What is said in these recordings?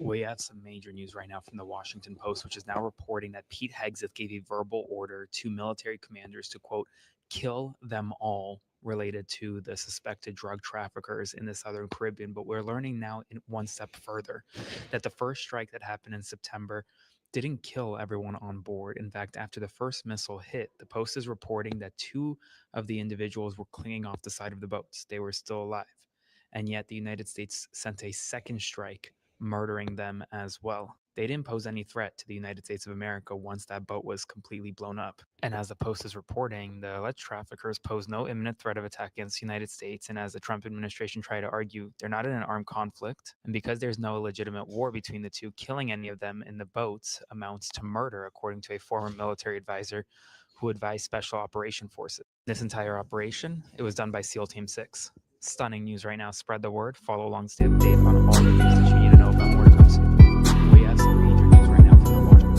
We have some major news right now from the Washington Post, which is now reporting that Pete Hegseth gave a verbal order to military commanders to, quote, kill them all related to the suspected drug traffickers in the Southern Caribbean. But we're learning now in one step further that the first strike that happened in September didn't kill everyone on board. In fact, after the first missile hit, the Post is reporting that two of the individuals were clinging off the side of the boats. They were still alive. And yet the United States sent a second strike murdering them as well. They didn't pose any threat to the United States of America once that boat was completely blown up. And as the Post is reporting, the alleged traffickers pose no imminent threat of attack against the United States. And as the Trump administration tried to argue, they're not in an armed conflict. And because there's no legitimate war between the two, killing any of them in the boats amounts to murder, according to a former military advisor who advised Special Operation Forces. This entire operation, it was done by SEAL Team 6. Stunning news right now. Spread the word. Follow along, stay up to date on all the news that you need to know about more to come soon. We have some major news right now from the Washington.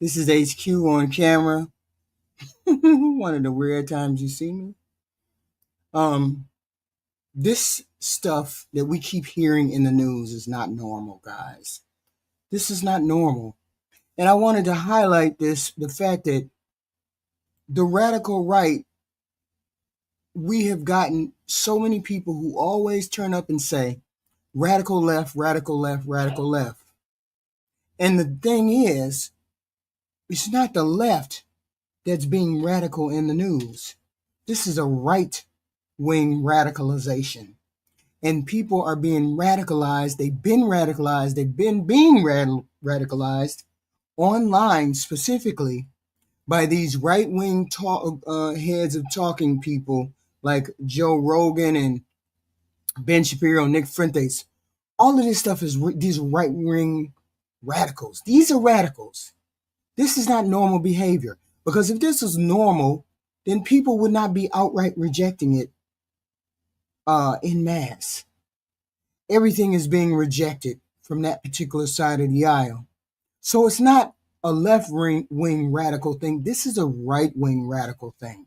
This is HQ on camera. One of the rare times you see me. Um, this stuff that we keep hearing in the news is not normal, guys. This is not normal. And I wanted to highlight the fact that the radical right, we have gotten so many people who always turn up and say, radical left, radical left, radical left. And the thing is, it's not the left that's being radical in the news. This is a right-wing radicalization. And people are being radicalized. They've been radicalized. They've been being radicalized online specifically by these right-wing heads of talking people like Joe Rogan and Ben Shapiro, Nick Fuentes. All of this stuff is these right-wing radicals. These are radicals. This is not normal behavior. Because if this was normal, then people would not be outright rejecting it in mass. Everything is being rejected from that particular side of the aisle. So it's not a left-wing radical thing. This is a right-wing radical thing.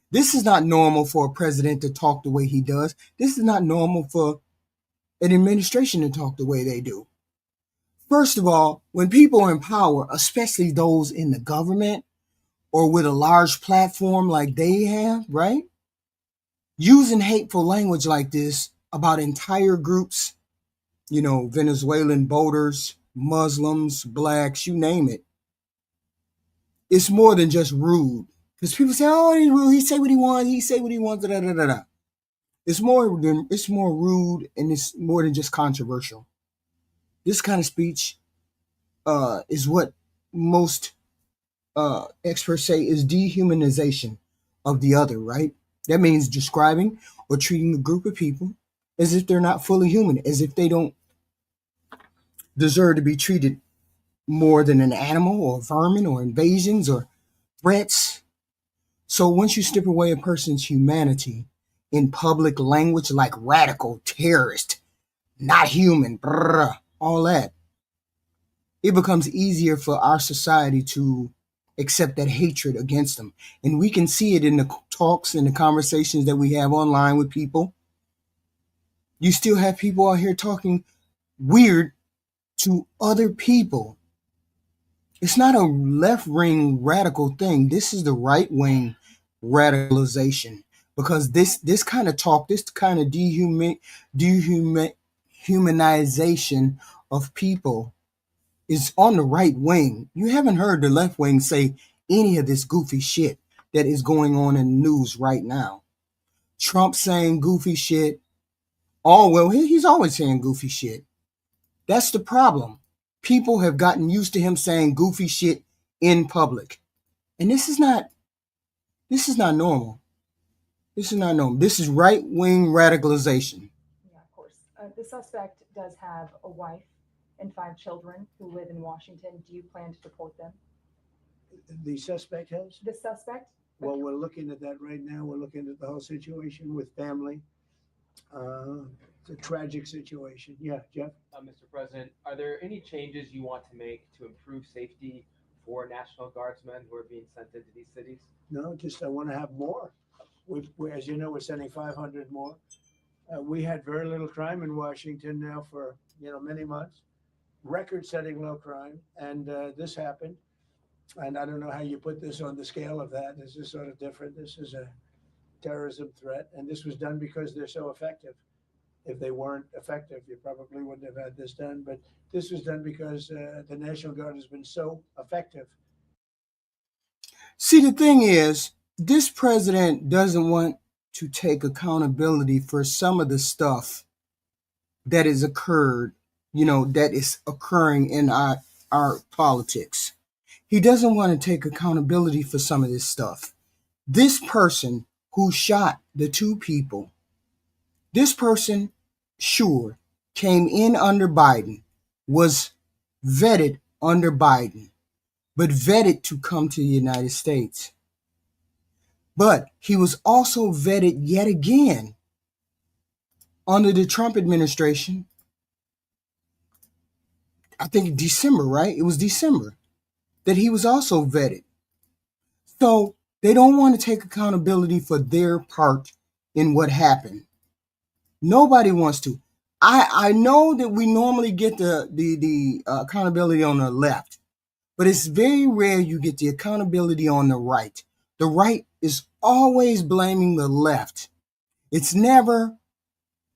This is not normal for a president to talk the way he does. This is not normal for an administration to talk the way they do. First of all, when people are in power, especially those in the government or with a large platform like they have, right? Using hateful language like this about entire groups, Venezuelan voters, Muslims, blacks, you name it. It's more than just rude. Because people say, oh, he's rude. He say what he wants. He say what he wants. Da, da, da, da. It's more rude, and it's more than just controversial. This kind of speech is what most experts say is dehumanization of the other, right? That means describing or treating a group of people as if they're not fully human, as if they don't deserve to be treated more than an animal or vermin or invasions or threats. So once you strip away a person's humanity in public language like radical, terrorist, not human, all that, it becomes easier for our society to accept that hatred against them. And we can see it in the talks and the conversations that we have online with people. You still have people out here talking weird to other people. It's not a left-wing radical thing. This is the right-wing radicalization. Because this kind of talk, this kind of dehumanization of people is on the right wing. You haven't heard the left wing say any of this goofy shit that is going on in the news right now. Trump saying goofy shit. Oh, well, he's always saying goofy shit. That's the problem. People have gotten used to him saying goofy shit in public. And this is not normal. This is not normal. This is right-wing radicalization. Yeah, of course. The suspect does have a wife and 5 children who live in Washington. Do you plan to deport them? The suspect has? The suspect? Well, we're looking at that right now. We're looking at the whole situation with family. It's a tragic situation. Yeah, Jeff? Mr. President, are there any changes you want to make to improve safety for National Guardsmen who are being sent into these cities? No, just I want to have more. As you know, we're sending 500 more. We had very little crime in Washington now for, many months, record-setting low crime, and this happened. And I don't know how you put this on the scale of that. This is sort of different. This is a terrorism threat, and this was done because they're so effective. If they weren't effective, you probably wouldn't have had this done. But this was done because the National Guard has been so effective. See, the thing is, this president doesn't want to take accountability for some of the stuff that has occurred, that is occurring in our politics. He doesn't want to take accountability for some of this stuff. This person who shot the two people, this person, sure, came in under Biden, was vetted under Biden, but vetted to come to the United States. But he was also vetted yet again under the Trump administration. I think December, right? It was December that he was also vetted. So they don't want to take accountability for their part in what happened. Nobody wants to. I know that we normally get the accountability on the left, but it's very rare you get the accountability on the right. The right is always blaming the left. It's never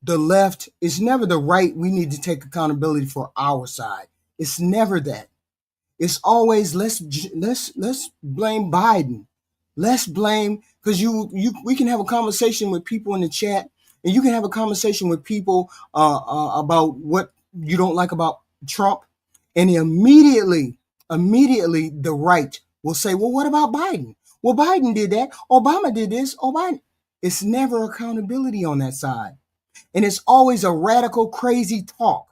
the left. It's never the right. We need to take accountability for our side. It's never that. It's always let's blame Biden. Let's blame, because we can have a conversation with people in the chat, and you can have a conversation with people about what you don't like about Trump, and immediately the right will say, well, what about Biden? Well, Biden did that. Obama did this. Oh, Biden. It's never accountability on that side. And it's always a radical, crazy talk.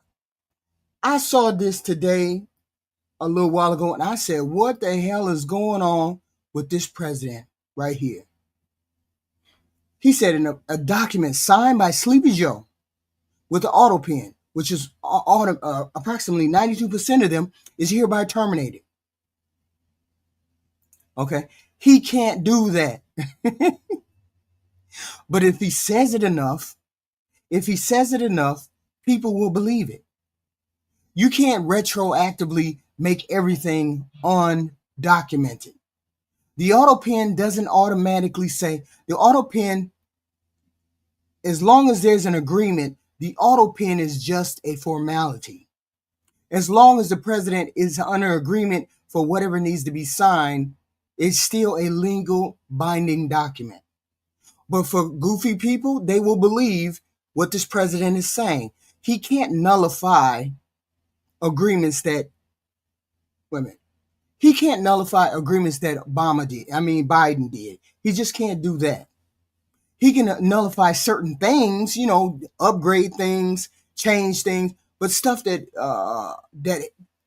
I saw this today a little while ago, and I said, what the hell is going on with this president right here? He said in a document signed by Sleepy Joe with the auto pen, which is approximately 92% of them, is hereby terminated. Okay? He can't do that. But if he says it enough, people will believe it. You can't retroactively make everything undocumented. The auto pen doesn't automatically say, the auto pen, as long as there's an agreement, the auto pen is just a formality. As long as the president is under agreement for whatever needs to be signed, it's still a legal binding document. But for goofy people, they will believe what this president is saying. He can't nullify agreements that, he can't nullify agreements that Biden did. He just can't do that. He can nullify certain things, upgrade things, change things, but stuff that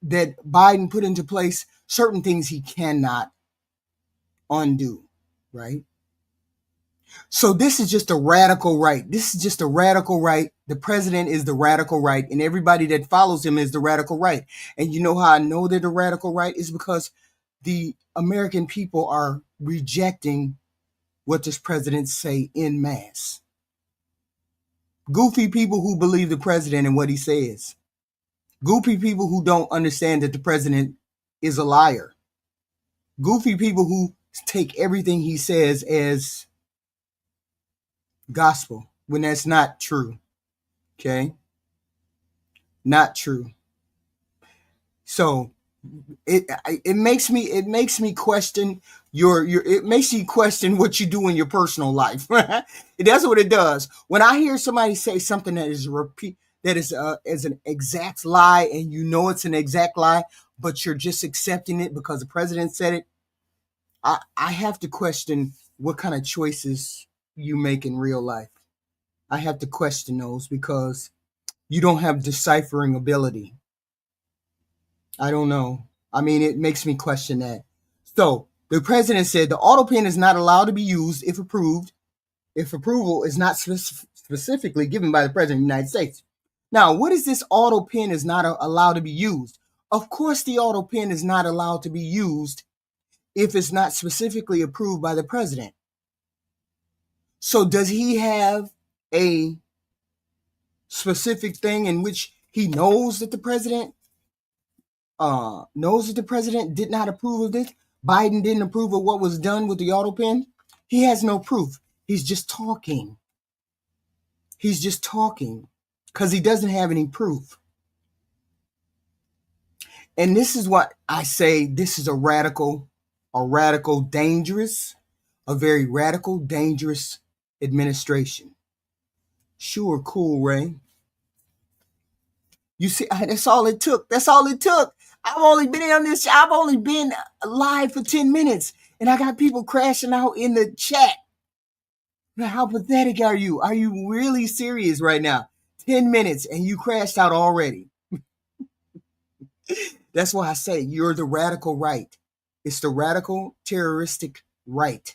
Biden put into place, certain things he cannot undo, right? So this is just a radical right. The president is the radical right, and everybody that follows him is the radical right. And you know how I know they're the radical right is because the American people are rejecting what this president say en masse. Goofy people who believe the president and what he says. Goofy people who don't understand that the president is a liar. Goofy people who take everything he says as gospel when that's not true. Okay? Not true. So it makes me question it makes you question what you do in your personal life. That's what it does. When I hear somebody say something that is an exact lie, and you know it's an exact lie, but you're just accepting it because the president said it, I have to question what kind of choices you make in real life. I have to question those because you don't have deciphering ability. I don't know. It makes me question that. So the president said the auto pen is not allowed to be used if approved if approval is not specifically given by the President of the United States. Now, what is this auto pen is not allowed to be used? Of course, the auto pen is not allowed to be used if it's not specifically approved by the President. So does he have a specific thing in which he knows that the President did not approve of this? Biden didn't approve of what was done with the auto pen? He has no proof. He's just talking. He's just talking because he doesn't have any proof. And this is what I say, this is a very radical, dangerous administration. Sure, cool, Ray. You see, that's all it took. That's all it took. I've only been live for 10 minutes and I got people crashing out in the chat. Now, how pathetic are you? Are you really serious right now? 10 minutes and you crashed out already. That's why I say you're the radical right. It's the radical terroristic right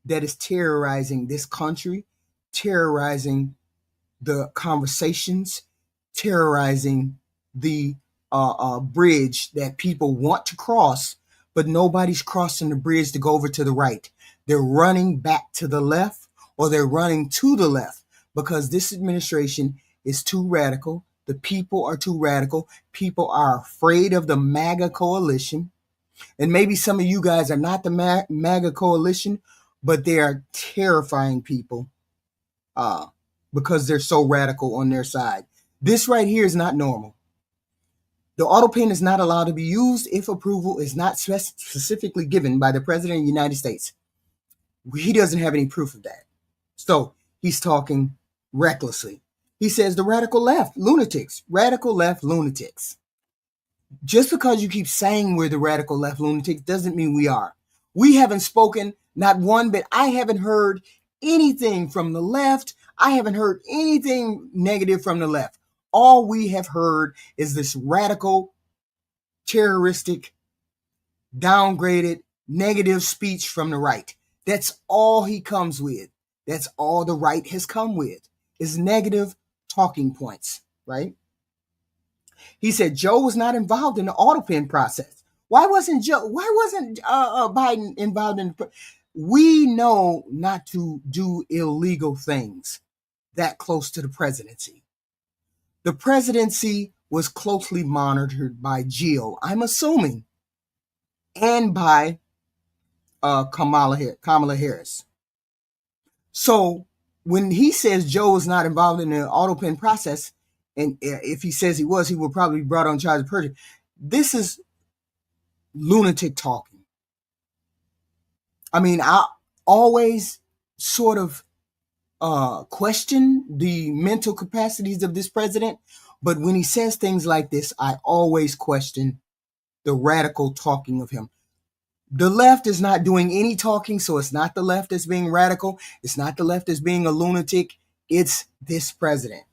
that is terrorizing this country, terrorizing the conversations, terrorizing the bridge that people want to cross, but nobody's crossing the bridge to go over to the right. They're running back to the left or they're running to the left because this administration is too radical. The people are too radical. People are afraid of the MAGA coalition. And maybe some of you guys are not the MAGA coalition, but they are terrifying people because they're so radical on their side. This right here is not normal. The auto pen is not allowed to be used if approval is not specifically given by the President of the United States. He doesn't have any proof of that. So he's talking recklessly. He says the radical left lunatics. Just because you keep saying we're the radical left lunatics doesn't mean we are. We haven't spoken not one bit. I haven't heard anything from the left. I haven't heard anything negative from the left. All we have heard is this radical, terroristic, downgraded, negative speech from the right. That's all he comes with. That's all the right has come with is negative talking points, right? He said Joe was not involved in the auto pen process. Why wasn't Biden involved in the We know not to do illegal things that close to the presidency. The presidency was closely monitored by Jill, I'm assuming, and by Kamala Harris. So when he says Joe was not involved in the auto pen process, and if he says he was, he will probably be brought on charge of perjury. This is lunatic talking. I mean, I always sort of question the mental capacities of this president, but when he says things like this, I always question the radical talking of him. The left is not doing any talking, so it's not the left that's being radical. It's not the left that's being a lunatic. It's this president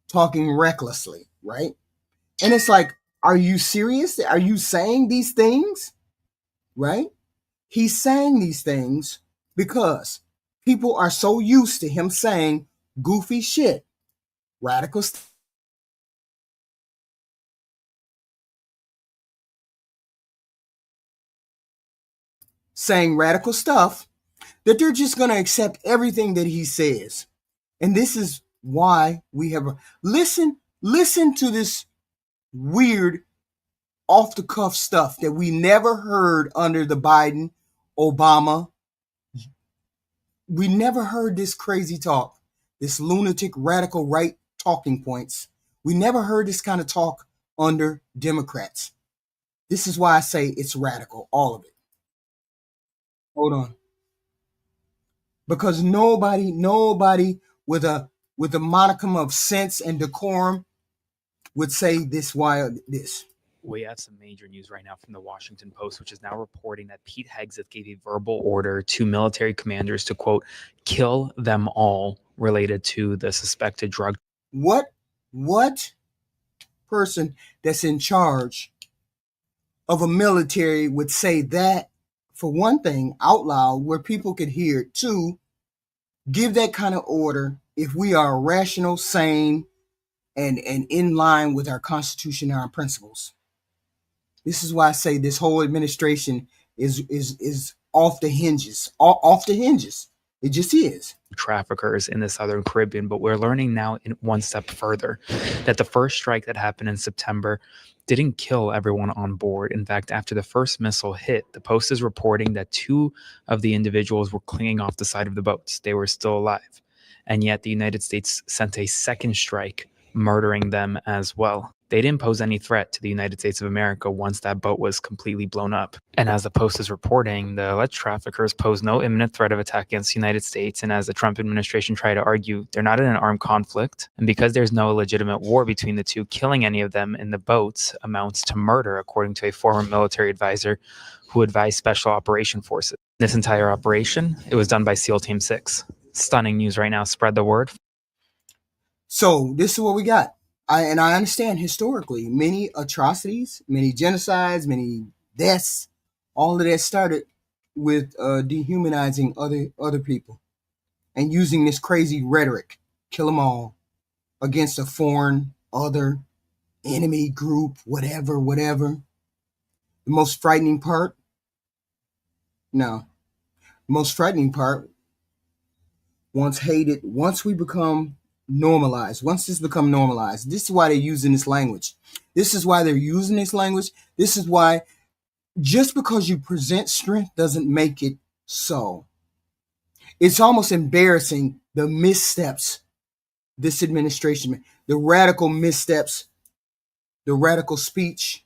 talking recklessly, right? And it's like, are you serious? Are you saying these things? Right? He's saying these things because people are so used to him saying goofy shit, radical stuff. Saying radical stuff that they're just going to accept everything that he says. And this is why we have listen to this weird off the cuff stuff that we never heard under the Biden, Obama. We never heard this crazy talk, this lunatic radical right talking points. We never heard this kind of talk under Democrats. This is why I say it's radical, all of it. Hold on. Because nobody with a modicum of sense and decorum would say this. Why this? We have some major news right now from the Washington Post, which is now reporting that Pete Hegseth gave a verbal order to military commanders to, quote, kill them all related to the suspected drug. What person that's in charge of a military would say that, for one thing, out loud where people could hear it? Two, give that kind of order if we are rational, sane, and in line with our Constitution and our principles. This is why I say this whole administration is off the hinges, off the hinges. It just is. Traffickers in the Southern Caribbean, but we're learning now in one step further that the first strike that happened in September didn't kill everyone on board. In fact, after the first missile hit, the Post is reporting that 2 of the individuals were clinging off the side of the boats. They were still alive. And yet the United States sent a second strike, murdering them as well. They didn't pose any threat to the United States of America once that boat was completely blown up. And as the Post is reporting, the alleged traffickers pose no imminent threat of attack against the United States. And as the Trump administration tried to argue, they're not in an armed conflict. And because there's no legitimate war between the two, killing any of them in the boats amounts to murder, according to a former military advisor who advised Special Operation Forces. This entire operation, it was done by SEAL Team 6. Stunning news right now. Spread the word. So this is what we got. I understand historically many atrocities, many genocides, many deaths, all of that started with dehumanizing other people and using this crazy rhetoric, kill them all, against a foreign, other, enemy group, whatever. The most frightening part, once we become normalized, once this become normalized, this is why they're using this language. This is why just because you present strength doesn't make it so. It's almost embarrassing the missteps this administration made, the radical missteps, the radical speech.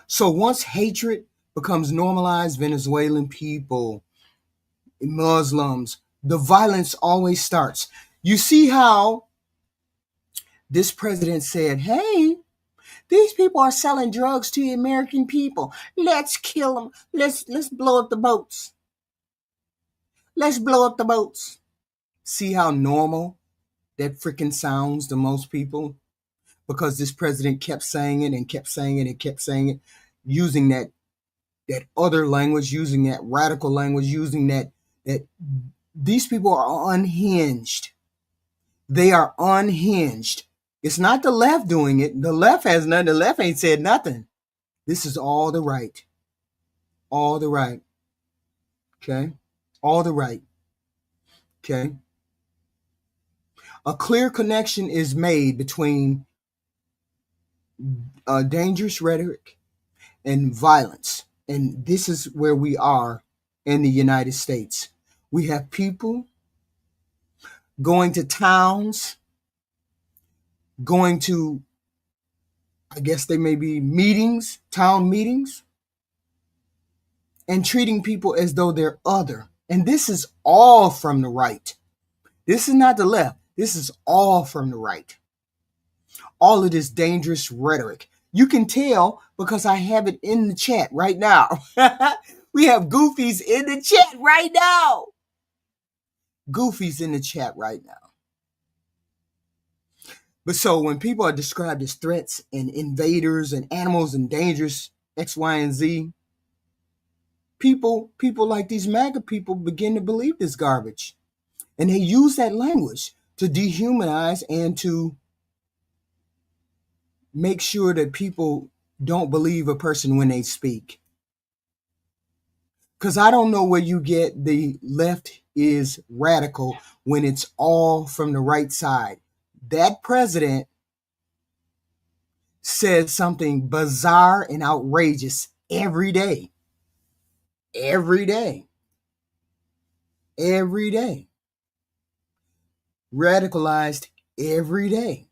So once hatred becomes normalized, Venezuelan people, Muslims, the violence always starts. You see how this president said, hey, these people are selling drugs to the American people. Let's kill them. Let's blow up the boats. Let's blow up the boats. See how normal that freaking sounds to most people? Because this president kept saying it and kept saying it and kept saying it, using that other language, using that radical language, using that these people are unhinged. They are unhinged. It's not the left doing it. The left has none. The left ain't said nothing. This is all the right. All the right. Okay? All the right. Okay? A clear connection is made between dangerous rhetoric and violence. And this is where we are in the United States. We have people going to towns, going to, I guess they may be meetings, town meetings, and treating people as though they're other. And this is all from the right. This is not the left. This is all from the right. All of this dangerous rhetoric. You can tell because I have it in the chat right now. We have goofies in the chat right now. Goofies in the chat right now. But so when people are described as threats and invaders and animals and dangerous X, Y, and Z, people like these MAGA people begin to believe this garbage. And they use that language to dehumanize and to make sure that people don't believe a person when they speak. Because I don't know where you get the left is radical when it's all from the right side. That president says something bizarre and outrageous every day. Every day. Every day. Radicalized every day.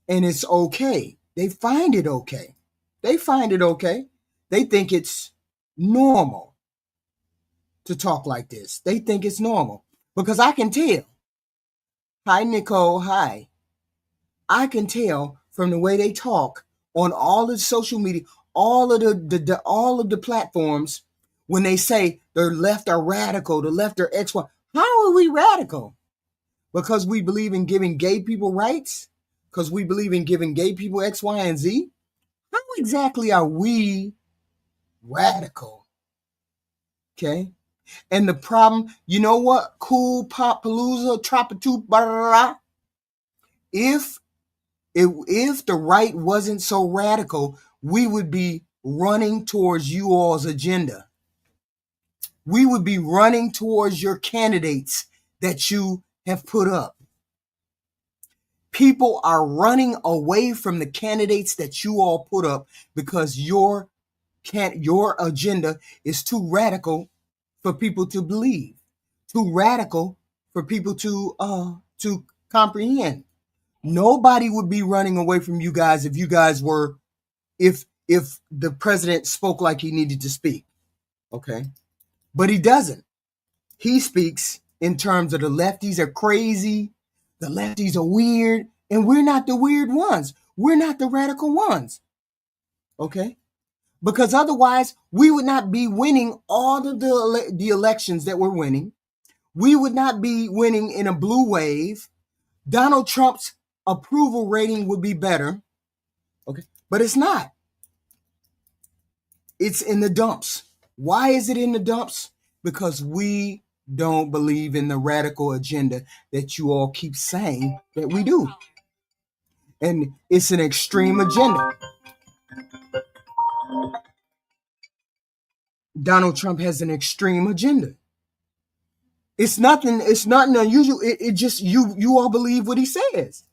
And it's okay. They find it okay. They find it okay. They think it's normal to talk like this. They think it's normal. Because I can tell. Hi, Nicole. Hi. I can tell from the way they talk on all of the social media, all of the platforms, when they say the left are radical, the left are X, Y. How are we radical? Because we believe in giving gay people rights? Because we believe in giving gay people X, Y, and Z? How exactly are we radical? Okay? And the problem, you know what? Cool Pop Palooza, Tropatu, blah, blah, blah. If the right wasn't so radical, we would be running towards you all's agenda. We would be running towards your candidates that you have put up. People are running away from the candidates that you all put up because your agenda is too radical for people to believe, too radical for people to comprehend. Nobody would be running away from you guys if you guys were, if the president spoke like he needed to speak. Okay. But he doesn't. He speaks in terms of the lefties are crazy, the lefties are weird, and we're not the weird ones. We're not the radical ones. Okay? Because otherwise, we would not be winning all of the elections that we're winning. We would not be winning in a blue wave. Donald Trump's approval rating would be better. Okay? But it's not. It's in the dumps. Why is it in the dumps? Because we don't believe in the radical agenda that you all keep saying that we do. And it's an extreme agenda. Donald Trump has an extreme agenda. It's nothing unusual. It just you all believe what he says.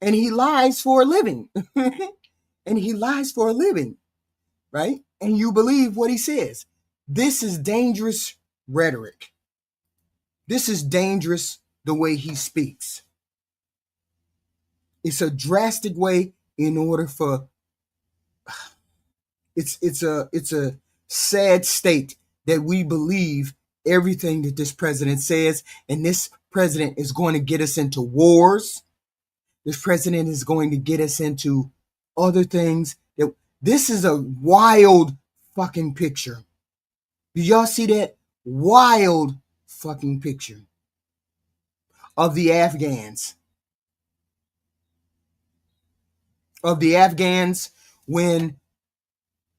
And he lies for a living. And he lies for a living, right? And you believe what he says. This is dangerous rhetoric. This is dangerous the way he speaks. It's a drastic way in order for it's a sad state that we believe everything that this president says, and this president is going to get us into wars. This president is going to get us into other things. This is a wild fucking picture. Do y'all see that? Wild fucking picture of the Afghans. Of the Afghans when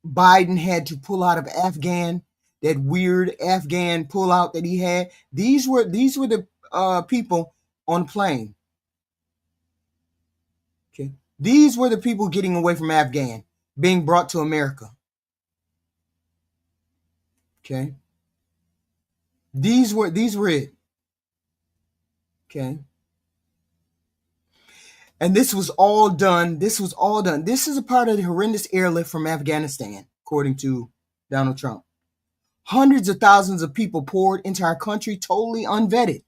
Biden had to pull out of Afghan, that weird Afghan pullout that he had. These were the people on the plane. Okay. These were the people getting away from Afghan, being brought to America. Okay. These were it. Okay. And this was all done. This is a part of the horrendous airlift from Afghanistan, according to Donald Trump. Hundreds of thousands of people poured into our country totally unvetted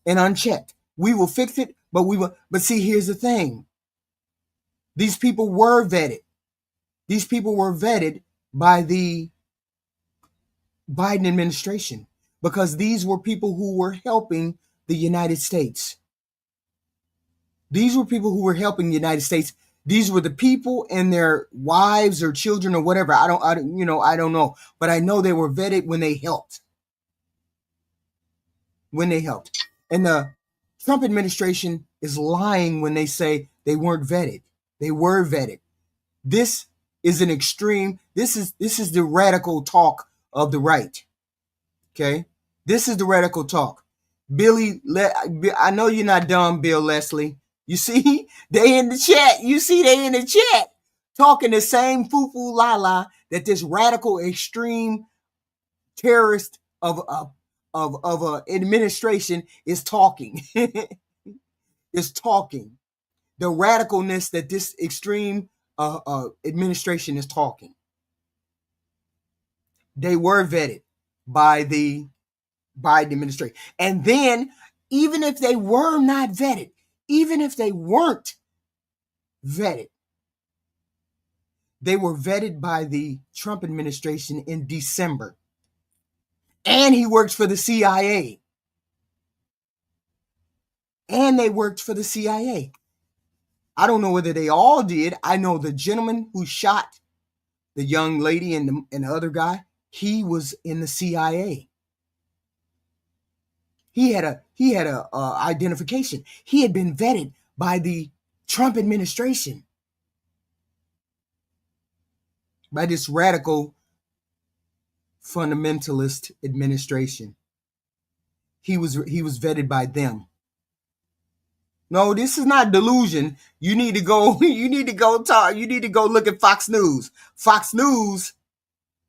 and unchecked. We will fix it, but see, here's the thing. These people were vetted. These people were vetted by the Biden administration because these were people who were helping the United States. These were people who were helping the United States. These were the people and their wives or children or whatever. I don't know. But I know they were vetted when they helped. When they helped. And the Trump administration is lying when they say they weren't vetted. They were vetted. This is an extreme. This is the radical talk of the right. Okay? This is the radical talk. Billy, I know you're not dumb, Bill Leslie. You see, they in the chat. You see, they in the chat talking the same foo-foo la-la that this radical, extreme terrorist of a administration is talking. Is talking. The radicalness that this extreme administration is talking. They were vetted by the Biden administration. And then, even if they were not vetted, even if they weren't vetted, they were vetted by the Trump administration in December. And he works for the CIA. And they worked for the CIA. I don't know whether they all did. I know the gentleman who shot the young lady and the other guy, was in the CIA. He had a identification. He had been vetted by the Trump administration, by this radical fundamentalist administration. He was vetted by them. No, this is not delusion. You need to go talk. You need to go look at Fox News. Fox News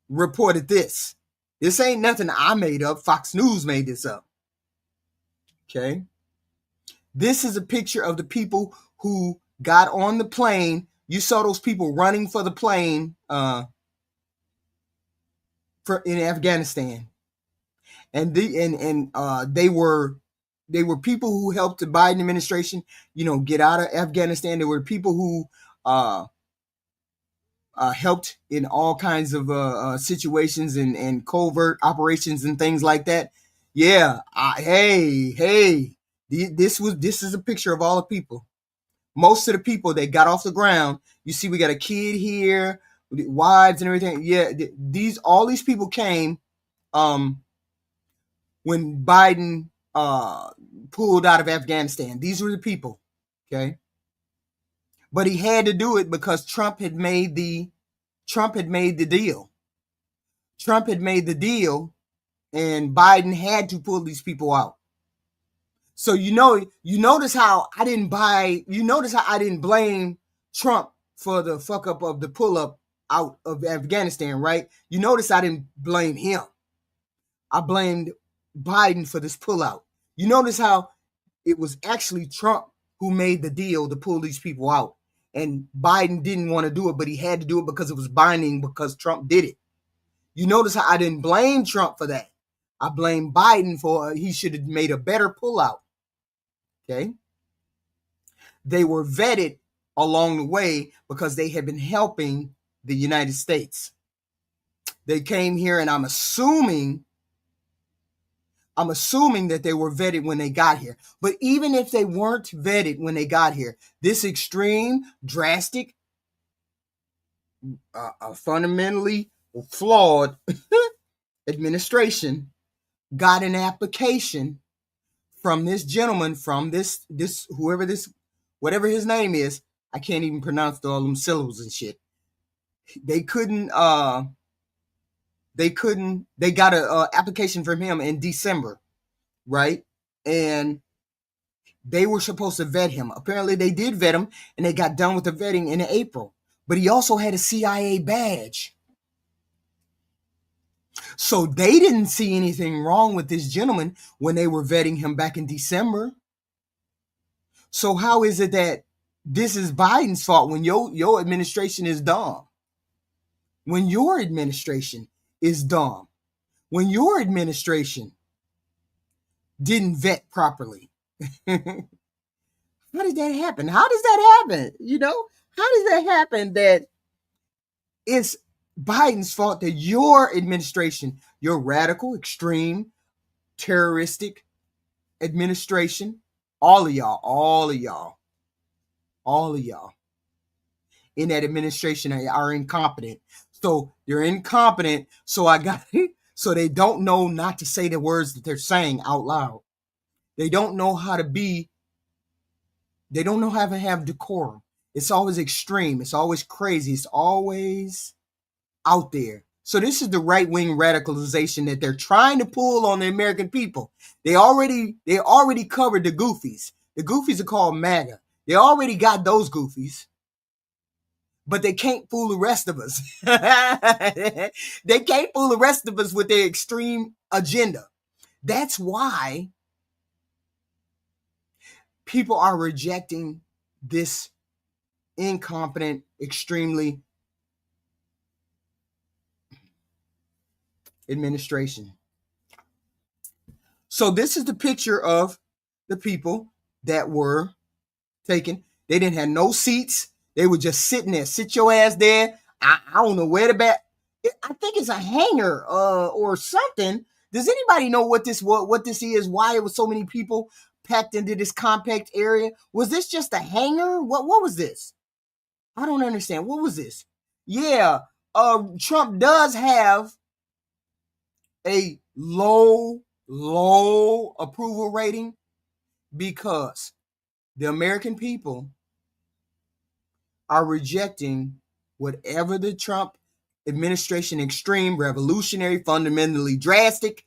reported this. This ain't nothing I made up. Fox News made this up. Okay. This is a picture of the people who got on the plane. You saw those people running for the plane in Afghanistan. And they were people who helped the Biden administration, get out of Afghanistan. There were people who helped in all kinds of situations and covert operations and things like that. Yeah, this is a picture of all the people. Most of the people that got off the ground. You see, we got a kid here, wives and everything. Yeah, all these people came when Biden pulled out of Afghanistan. These were the people, okay? But he had to do it because Trump had made the deal. Trump had made the deal, and Biden had to pull these people out. So you notice how I didn't blame Trump for the fuck up of the pull up out of Afghanistan, right? You notice I didn't blame him. I blamed Biden for this pullout. You notice how it was actually Trump who made the deal to pull these people out. And Biden didn't want to do it, but he had to do it because it was binding because Trump did it. You notice how I didn't blame Trump for that. I blame Biden for he should have made a better pullout. Okay. They were vetted along the way because they had been helping the United States. They came here, and I'm assuming that they were vetted when they got here. But even if they weren't vetted when they got here, this extreme, drastic, fundamentally flawed administration got an application from this gentleman, from this whatever his name is. I can't even pronounce all them syllables and shit. They got an application from him in December, right? And they were supposed to vet him. Apparently they did vet him, and they got done with the vetting in April. But he also had a CIA badge. So they didn't see anything wrong with this gentleman when they were vetting him back in December. So how is it that this is Biden's fault when your administration is dumb? When your administration is dumb. When your administration didn't vet properly. How did that happen? How does that happen? How does that happen that it's Biden's fault that your administration, your radical, extreme, terroristic administration, all of y'all in that administration are incompetent. So they're incompetent. So so they don't know not to say the words that they're saying out loud. They don't know how to have decorum. It's always extreme. It's always crazy. It's always out there. So this is the right-wing radicalization that they're trying to pull on the American people. They already covered the goofies. The goofies are called MAGA. They already got those goofies. But they can't fool the rest of us. They can't fool the rest of us with their extreme agenda. That's why people are rejecting this incompetent, extremely administration. So this is the picture of the people that were taken. They didn't have no seats. They were just sitting there. Sit your ass there. I don't know where the back. I think it's a hangar or something. Does anybody know what this is? Why it was so many people packed into this compact area? Was this just a hangar? What was this? I don't understand. What was this? Yeah, Trump does have a low approval rating because the American people are rejecting whatever the Trump administration extreme, revolutionary, fundamentally drastic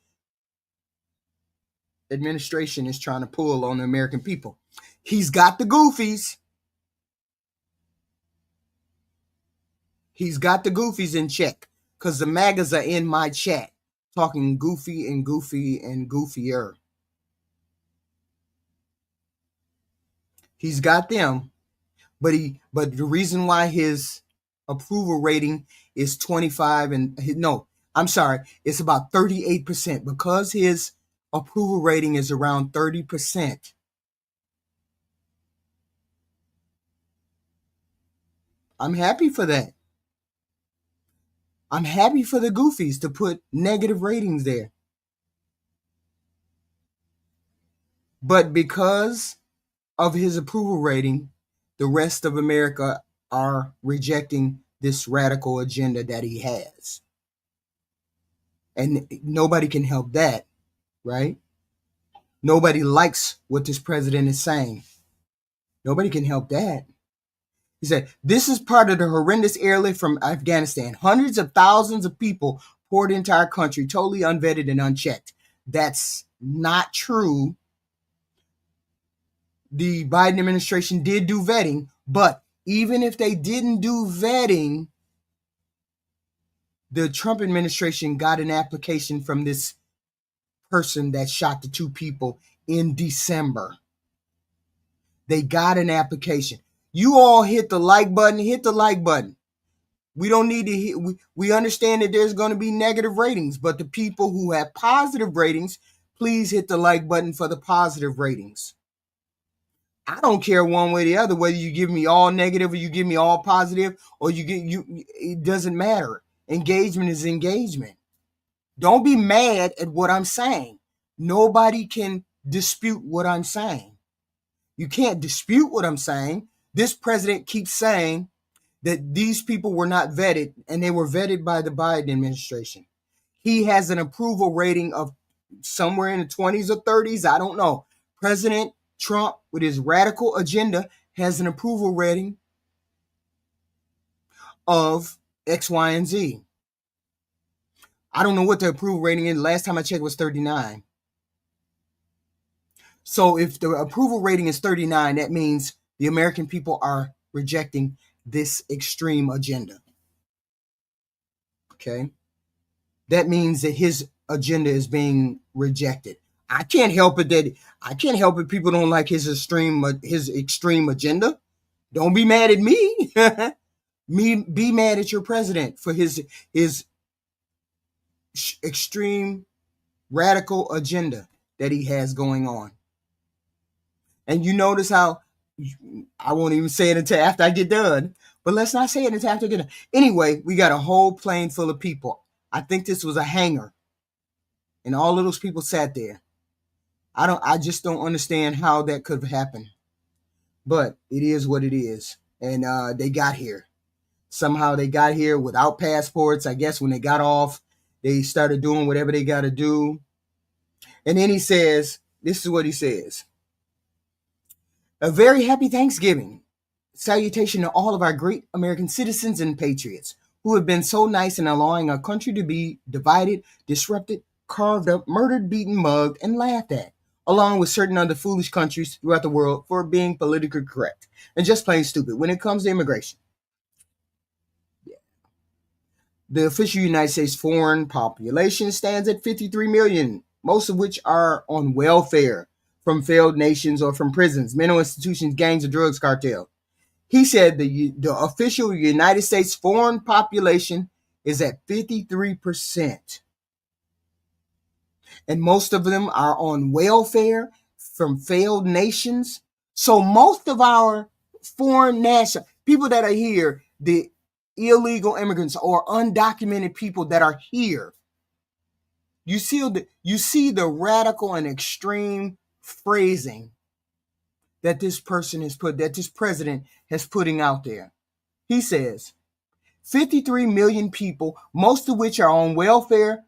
administration is trying to pull on the American people. He's got the goofies. He's got the goofies in check because the MAGAs are in my chat talking goofy and goofy and goofier. He's got them, but the reason why his approval rating is 25 it's about 38% because his approval rating is around 30%. I'm happy for that. I'm happy for the goofies to put negative ratings there. But because of his approval rating, the rest of America are rejecting this radical agenda that he has. And nobody can help that, right? Nobody likes what this president is saying. Nobody can help that. He said, this is part of the horrendous airlift from Afghanistan. Hundreds of thousands of people poured into our country, totally unvetted and unchecked. That's not true. The Biden administration did do vetting, but even if they didn't do vetting, the Trump administration got an application from this person that shot the 2 people in December. They got an application. You all hit the like button, We don't need to hit, we understand that there's going to be negative ratings, but the people who have positive ratings, please hit the like button for the positive ratings. I don't care one way or the other, whether you give me all negative or you give me all positive or it doesn't matter. Engagement is engagement. Don't be mad at what I'm saying. Nobody can dispute what I'm saying. You can't dispute what I'm saying. This president keeps saying that these people were not vetted and they were vetted by the Biden administration. He has an approval rating of somewhere in the 20s or 30s. I don't know. President Trump, with his radical agenda, has an approval rating of X, Y, and Z. I don't know what the approval rating is. Last time I checked was 39. So if the approval rating is 39, that means the American people are rejecting this extreme agenda. Okay? That means that his agenda is being rejected. I can't help it people don't like his extreme agenda. Don't be mad at me. Be mad at your president for his extreme radical agenda that he has going on. And you notice how I won't even say it until after I get done, but let's not say it until after I get done. Anyway, we got a whole plane full of people. I think this was a hangar and all of those people sat there. I just don't understand how that could have happened, but it is what it is. And they got here. Somehow they got here without passports. I guess when they got off, they started doing whatever they got to do. And then he says, this is what he says. A very happy Thanksgiving. Salutation to all of our great American citizens and patriots who have been so nice in allowing our country to be divided, disrupted, carved up, murdered, beaten, mugged, and laughed at, along with certain other foolish countries throughout the world for being politically correct and just plain stupid when it comes to immigration. Yeah. The official United States foreign population stands at 53 million, most of which are on welfare from failed nations or from prisons, mental institutions, gangs, or drugs cartel. He said the official United States foreign population is at 53%. And most of them are on welfare from failed nations. So most of our foreign national people that are here, the illegal immigrants or undocumented people that are here, you see the radical and extreme phrasing that this president has putting out there. He says 53 million people, most of which are on welfare,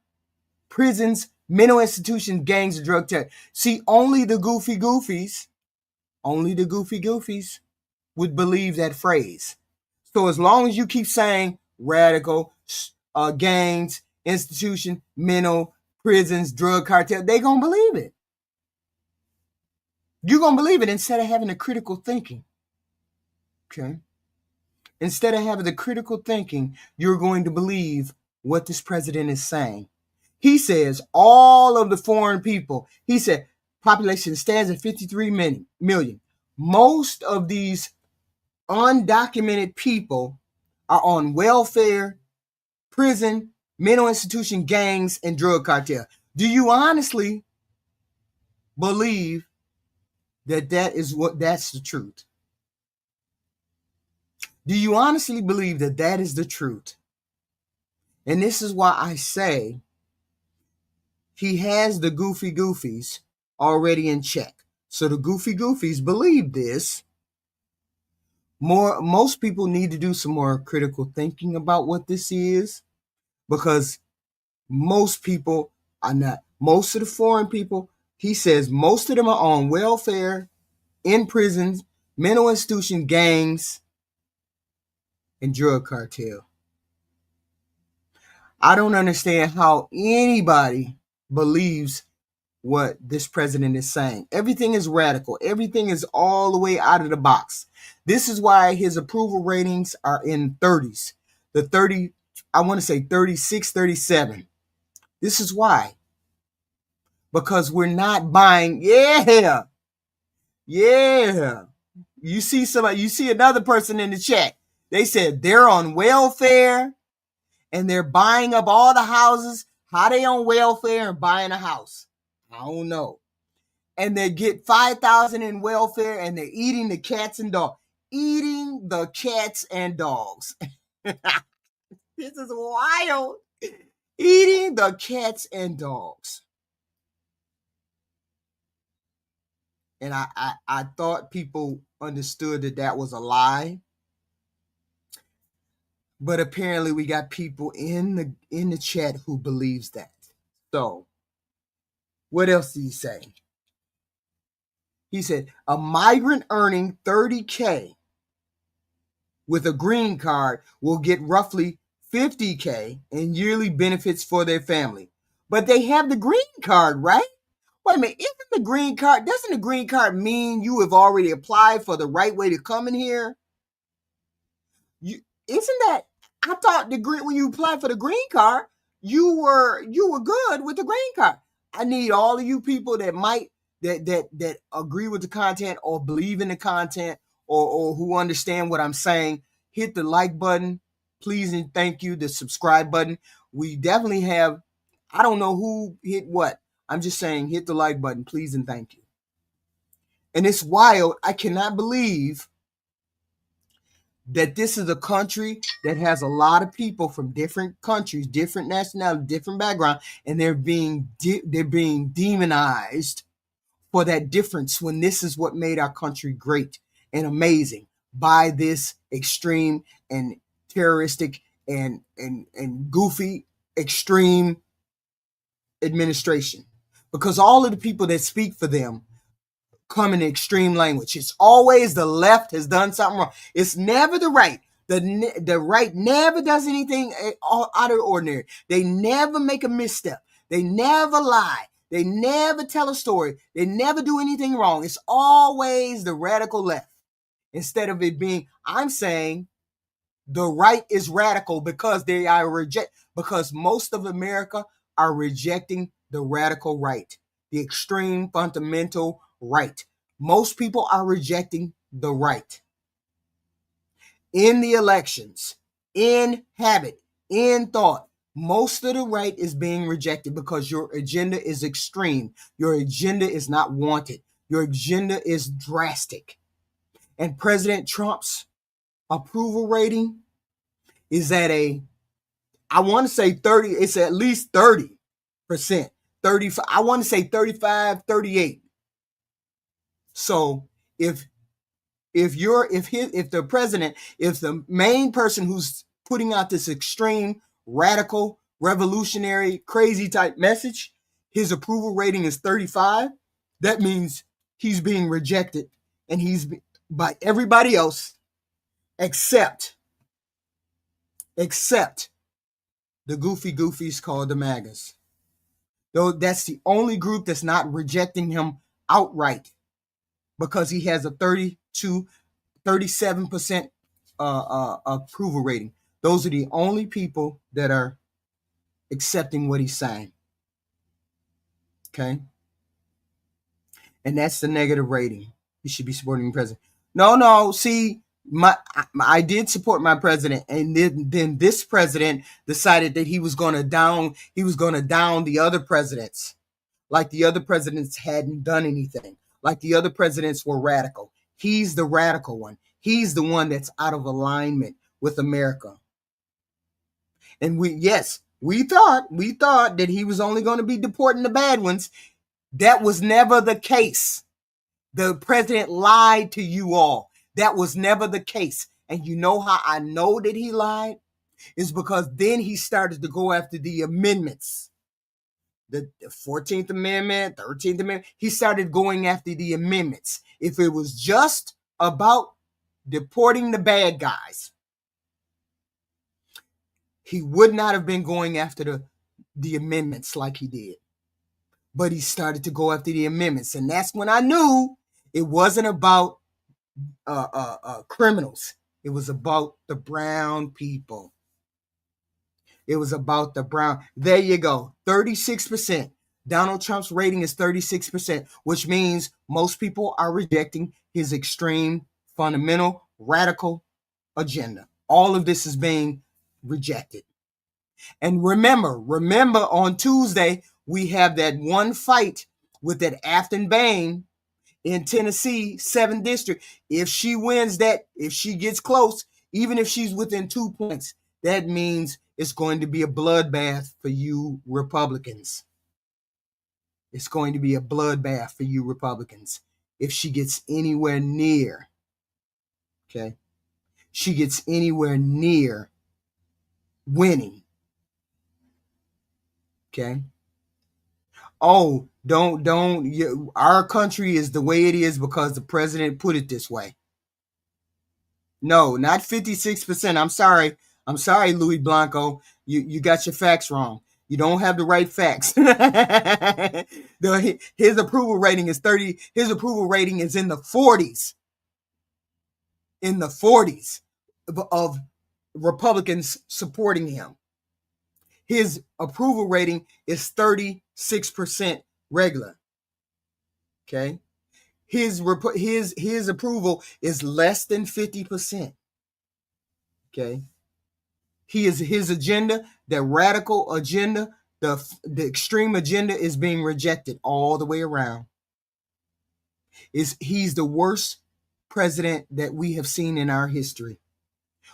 prisons, mental institutions, gangs, and drug tech. See, only the goofy goofies would believe that phrase. So as long as you keep saying radical, gangs, institution, mental, prisons, drug cartel. They gonna believe it. You're gonna believe it instead of having the critical thinking. Okay. Instead of having the critical thinking, you're going to believe what this president is saying. He says all of the foreign people, he said population stands at 53 million. Most of these undocumented people are on welfare, prison, mental institution, gangs, and drug cartel. Do you honestly believe that that's the truth? Do you honestly believe that that is the truth? And this is why I say he has the goofy goofies already in check. So the goofy goofies believe this. Most people need to do some more critical thinking about what this is, because most people are not. Most of the foreign people, he says, most of them are on welfare, in prisons, mental institution, gangs, and drug cartel. I don't understand how anybody believes what this president is saying. Everything is radical. Everything is all the way out of the box. This is why his approval ratings are in 30s. The 30, I want to say 36, 37. This is why. Because we're not buying. Yeah. You see somebody, you see another person in the chat. They said they're on welfare and they're buying up all the houses. How they on welfare and buying a house? I don't know. And they get 5,000 in welfare and they're eating the cats and dogs. Eating the cats and dogs. This is wild. Eating the cats and dogs. And I thought people understood that was a lie. But apparently we got people in the chat who believes that. So, what else did he say? He said, a migrant earning $30K with a green card will get roughly $50K in yearly benefits for their family. But they have the green card, right? Wait a minute, doesn't the green card mean you have already applied for the right way to come in here? I thought when you applied for the green card, you were good with the green card. I need all of you people that might that agree with the content or believe in the content or who understand what I'm saying. Hit the like button, please, and thank you. The subscribe button. We definitely have. I don't know who hit what. I'm just saying, hit the like button, please, and thank you. And it's wild. I cannot believe that this is a country that has a lot of people from different countries, different nationalities, different background, and they're being demonized for that difference when this is what made our country great and amazing by this extreme and terroristic and goofy extreme administration. Because all of the people that speak for them come in extreme language. It's always the left has done something wrong. It's never the right. The right never does anything out of the ordinary. They never make a misstep. They never lie. They never tell a story. They never do anything wrong. It's always the radical left. Instead of it being, I'm saying the right is radical because because most of America are rejecting the radical right, the extreme fundamental right. Most people are rejecting the right. In the elections, in habit, in thought, most of the right is being rejected because your agenda is extreme. Your agenda is not wanted. Your agenda is drastic. And President Trump's approval rating is at I want to say 30, it's at least 30%. 35, I want to say 35, 38. So if the president, if the main person who's putting out this extreme, radical, revolutionary, crazy type message, his approval rating is 35, that means he's being rejected and he's by everybody else except the goofy goofies called the MAGAs. Though that's the only group that's not rejecting him outright, because he has a 37% approval rating. Those are the only people that are accepting what he's saying. Okay? And that's the negative rating. He should be supporting the president. No, see, I did support my president, and then this president decided that he was gonna down the other presidents, like the other presidents hadn't done anything, like the other presidents were radical. He's the radical one. He's the one that's out of alignment with America. And we thought that he was only going to be deporting the bad ones. That was never the case. The president lied to you all. That was never the case. And you know how I know that he lied? Is because then he started to go after the amendments. The 14th Amendment, 13th Amendment. He started going after the amendments. If it was just about deporting the bad guys, he would not have been going after the amendments like he did. But he started to go after the amendments. And that's when I knew it wasn't about criminals. It was about the brown people. It was about the brown. There you go. 36%. Donald Trump's rating is 36%, which means most people are rejecting his extreme, fundamental, radical agenda. All of this is being rejected. And remember on Tuesday, we have that one fight with that Afton Bain in Tennessee, 7th district. If she wins that, if she gets close, even if she's within 2 points, that means it's going to be a bloodbath for you Republicans. It's going to be a bloodbath for you Republicans if she gets anywhere near. Okay? She gets anywhere near winning. Okay? Oh, our country is the way it is because the president put it this way. No, not 56%. I'm sorry, Louis Blanco. You got your facts wrong. You don't have the right facts. His approval rating is 30. His approval rating is in the 40s. In the 40s of Republicans supporting him. His approval rating is 36% regular. Okay? His approval is less than 50%. Okay? His agenda, the radical agenda, the extreme agenda is being rejected all the way around. He's the worst president that we have seen in our history.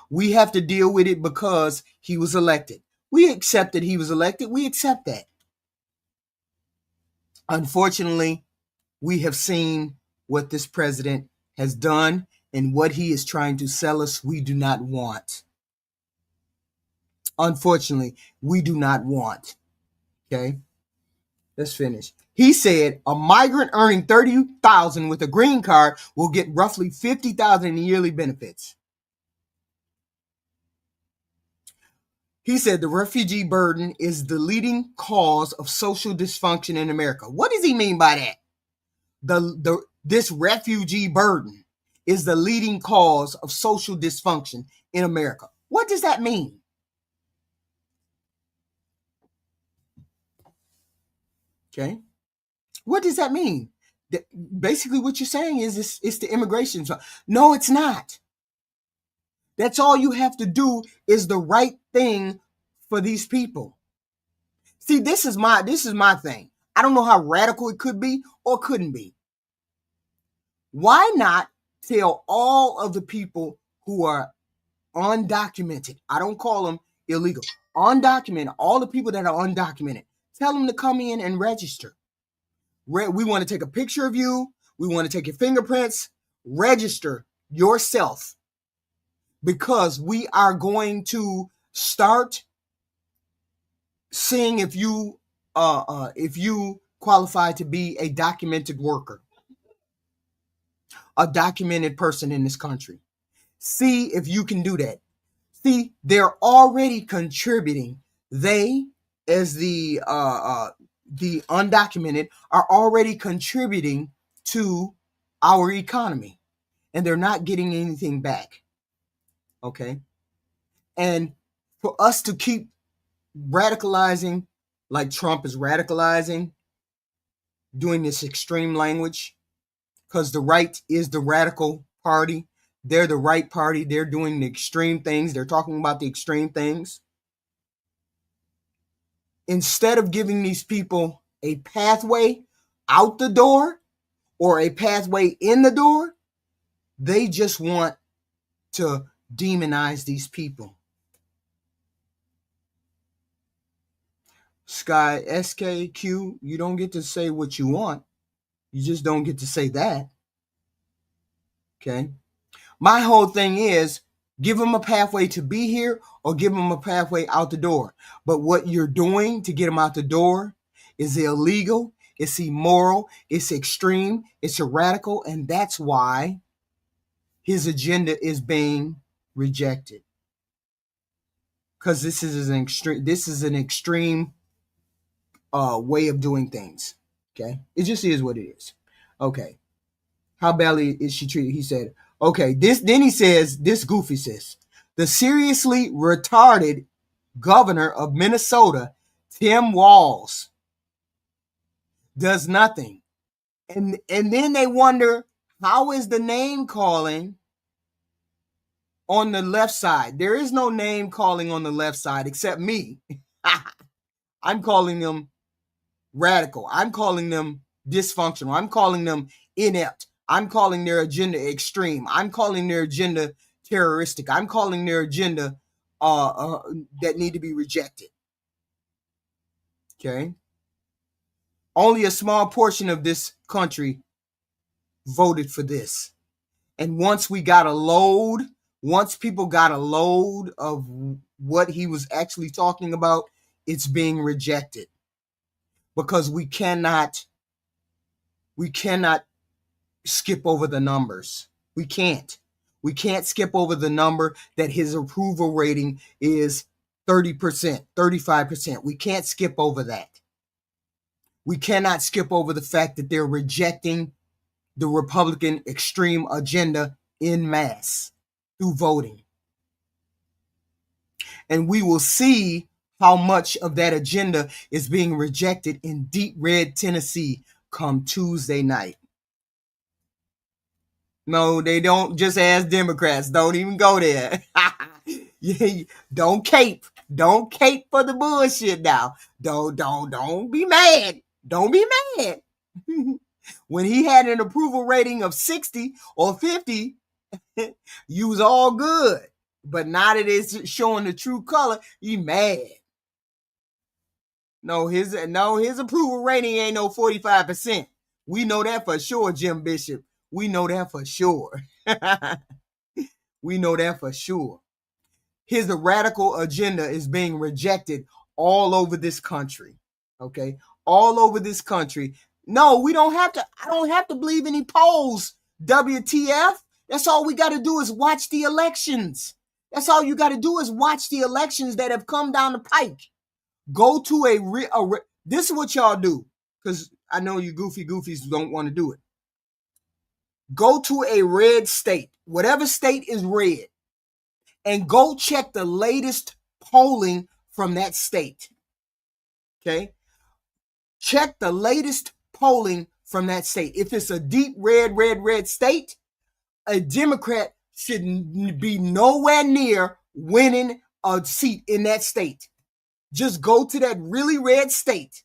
We have to deal with it because he was elected. We accept that he was elected. We accept that. Unfortunately, we have seen what this president has done and what he is trying to sell us. We do not want. Unfortunately, we do not want. Okay? Let's finish. He said a migrant earning $30,000 with a green card will get roughly $50,000 in yearly benefits. He said the refugee burden is the leading cause of social dysfunction in America. What does he mean by that? This refugee burden is the leading cause of social dysfunction in America. What does that mean? Okay. What does that mean? Basically, what you're saying is it's the immigration. No, it's not. That's all you have to do is the right thing for these people. See, this is my thing. I don't know how radical it could be or couldn't be. Why not tell all of the people who are undocumented? I don't call them illegal. Undocumented, all the people that are undocumented. Tell them to come in and register. We want to take a picture of you. We want to take your fingerprints. Register yourself. Because we are going to start seeing if you qualify to be a documented worker, a documented person in this country. See if you can do that. See, they're already contributing they, as the undocumented, are already contributing to our economy, and they're not getting anything back. Okay, and for us to keep radicalizing like Trump is radicalizing, doing this extreme language, because the right is the radical party. They're the right party. They're doing the extreme things. They're talking about the extreme things. Instead of giving these people a pathway out the door or a pathway in the door, they just want to demonize these people. Sky SKQ, you don't get to say what you want. You just don't get to say that. Okay? My whole thing is give them a pathway to be here or give them a pathway out the door. But what you're doing to get them out the door is illegal, it's immoral, it's extreme, it's radical, and that's why his agenda is being rejected. Because this is an extreme way of doing things. Okay, it just is what it is. Okay, how badly is she treated? He said, okay, then he says, this goofy says, the seriously retarded governor of Minnesota, Tim Walz, does nothing. And then they wonder, how is the name calling on the left side? There is no name calling on the left side except me. I'm calling them radical. I'm calling them dysfunctional. I'm calling them inept. I'm calling their agenda extreme. I'm calling their agenda terroristic. I'm calling their agenda that need to be rejected. Okay? Only a small portion of this country voted for this. And once people got a load of what he was actually talking about, it's being rejected. Because we cannot skip over the numbers. We can't skip over the number that his approval rating is 30%, 35%. We can't skip over that. We cannot skip over the fact that they're rejecting the Republican extreme agenda en masse through voting. And we will see how much of that agenda is being rejected in deep red Tennessee come Tuesday night. No, they don't. Just ask Democrats. Don't even go there. Don't cape. Don't cape for the bullshit now. Don't be mad. Don't be mad. When he had an approval rating of 60 or 50, you was all good. But now that it's showing the true color, you mad. No, his approval rating ain't no 45%. We know that for sure, Jim Bishop. We know that for sure. We know that for sure. His radical agenda is being rejected all over this country. Okay? All over this country. No, we don't have to. I don't have to believe any polls. WTF? That's all we got to do is watch the elections. That's all you got to do is watch the elections that have come down the pike. Go to this is what y'all do, because I know you goofies don't want to do it. Go to a red state, whatever state is red, and go check the latest polling from that state. Okay? Check the latest polling from that state. If it's a deep red state, a Democrat should be nowhere near winning a seat in that state. Just go to that really red state,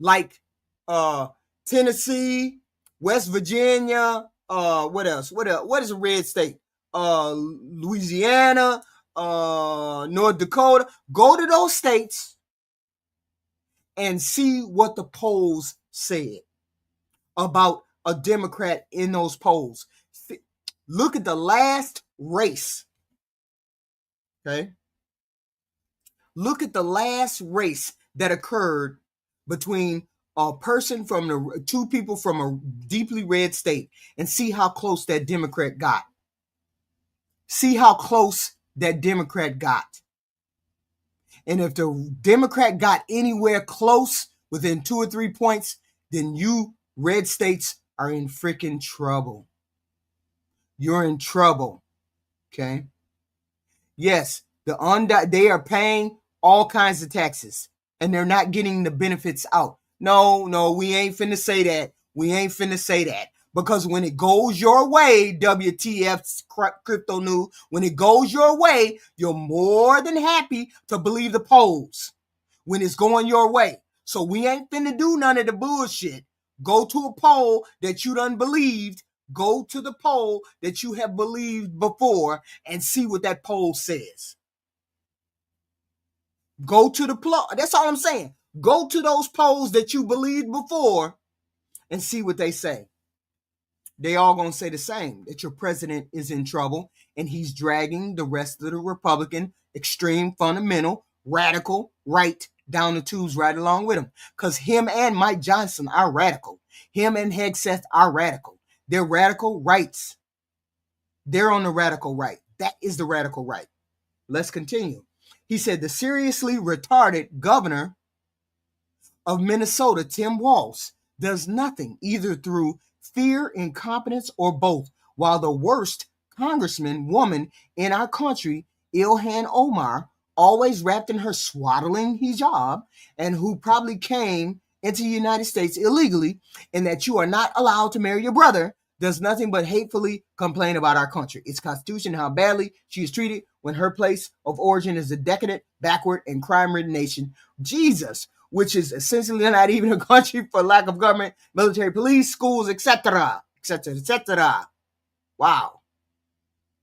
like Tennessee, West Virginia, what else? What is a red state? Louisiana, North Dakota. Go to those states and see what the polls said about a Democrat in those polls. Look at the last race. Okay? Look at the last race that occurred between two people from a deeply red state, and see how close that Democrat got. See how close that Democrat got. And if the Democrat got anywhere close within 2 or 3 points, then you red states are in freaking trouble. You're in trouble. Okay. Yes, they are paying all kinds of taxes and they're not getting the benefits out. No, we ain't finna say that. We ain't finna say that. Because when it goes your way, WTF crypto news, when it goes your way, you're more than happy to believe the polls when it's going your way. So we ain't finna do none of the bullshit. Go to a poll that you done believed. Go to the poll that you have believed before and see what that poll says. Go to the poll. That's all I'm saying. Go to those polls that you believed before and see what they say. They all going to say the same, that your president is in trouble and he's dragging the rest of the Republican extreme fundamental radical right down the tubes right along with him. Because him and Mike Johnson are radical. Him and Hegseth are radical. They're radical rights. They're on the radical right. That is the radical right. Let's continue. He said the seriously retarded governor of Minnesota, Tim Walz, does nothing either through fear, incompetence, or both, while the worst congressman woman in our country, Ilhan Omar, always wrapped in her swaddling hijab and who probably came into the United States illegally, and that you are not allowed to marry your brother, does nothing but hatefully complain about our country, its constitution, how badly she is treated when her place of origin is a decadent, backward, and crime-ridden nation. Jesus, which is essentially not even a country for lack of government, military, police, schools, etc., etc., etc. Wow.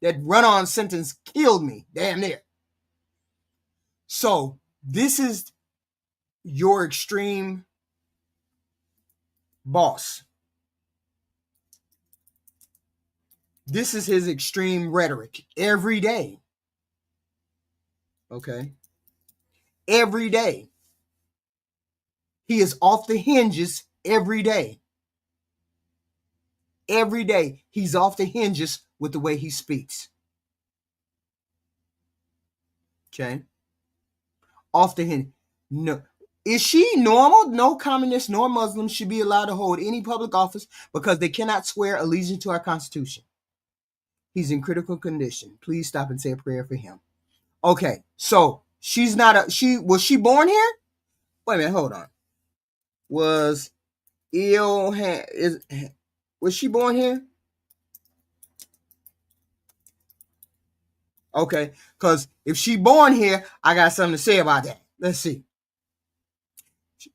That run-on sentence killed me. Damn near. So, this is your extreme boss. This is his extreme rhetoric every day. Okay? Every day. He is off the hinges every day. Every day, he's off the hinges with the way he speaks. Okay? Off the hinges. No. Is she normal? No communist nor Muslim should be allowed to hold any public office because they cannot swear allegiance to our Constitution. He's in critical condition. Please stop and say a prayer for him. Okay, so she's not a was she born here? Wait a minute, hold on. Was she born here? Okay, because if she born here, I got something to say about that. Let's see.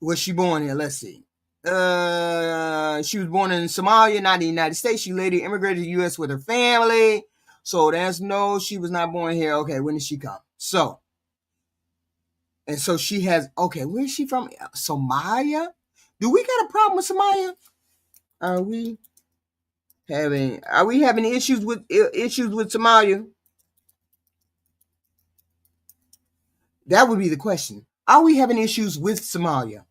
Was she born here? Let's see. She was born in Somalia, not in the United States. She later immigrated to the U.S. with her family. So that's no, she was not born here. Okay, when did she come? So she has, okay, where is she from? Somalia? Do we got a problem with Somalia? Are we having issues with Somalia? That would be the question. Are we having issues with Somalia?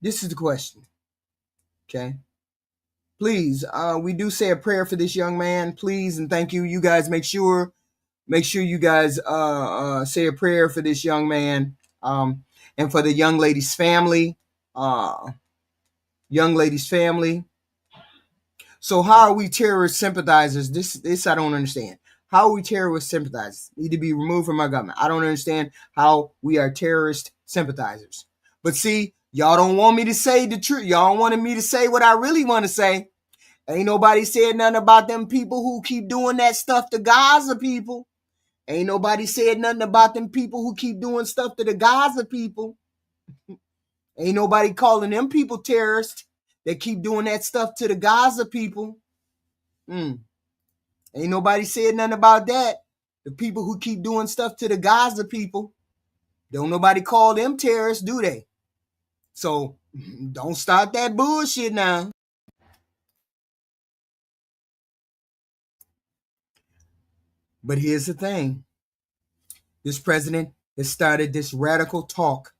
This is the question. Okay. Please, we do say a prayer for this young man. Please and thank you. You guys make sure you guys say a prayer for this young man and for the young lady's family. So how are we terrorist sympathizers? This I don't understand. How are we terrorist sympathizers? Need to be removed from our government. I don't understand how we are terrorist sympathizers. But see, y'all don't want me to say the truth. Y'all wanted me to say what I really want to say. Ain't nobody said nothing about them people who keep doing that stuff to Gaza people. Ain't nobody said nothing about them people who keep doing stuff to the Gaza people. Ain't nobody calling them people terrorists that keep doing that stuff to the Gaza people. Ain't nobody said nothing about that. The people who keep doing stuff to the Gaza people. Don't nobody call them terrorists, do they? So don't start that bullshit now. But here's the thing. This president has started this radical talk,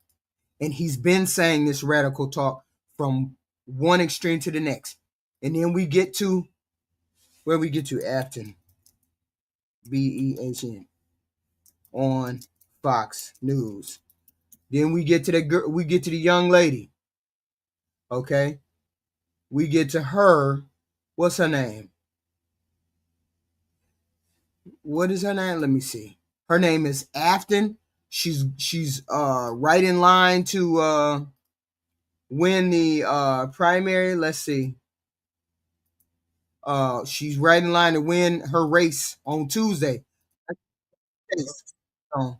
and he's been saying this radical talk from one extreme to the next. And then we get to where we get to Afton, Behn, on Fox News. Then we get to the girl, we get to the young lady. Okay? We get to her. What's her name? What is her name? Let me see. Her name is Afton. She's right in line to win the primary. Let's see. She's right in line to win her race on Tuesday. So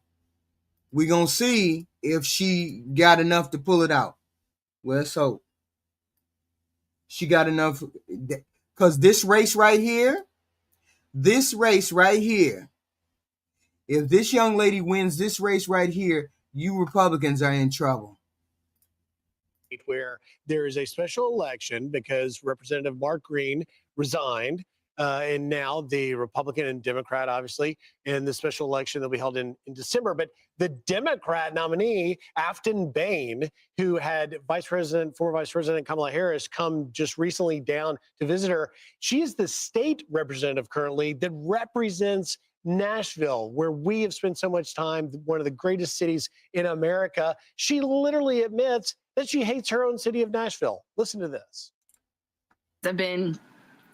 we're gonna see if she got enough to pull it out. Well, let's hope she got enough, because this race right here, if this young lady wins this race right here, you Republicans are in trouble. Where there is a special election because Representative Mark Green resigned, and now the Republican and Democrat, obviously, in the special election that'll be held in December. But the Democrat nominee, Afton Bain, who had former Vice President Kamala Harris come just recently down to visit her, she is the state representative currently that represents Nashville, where we have spent so much time, one of the greatest cities in America. She literally admits that she hates her own city of Nashville. Listen to this. I've been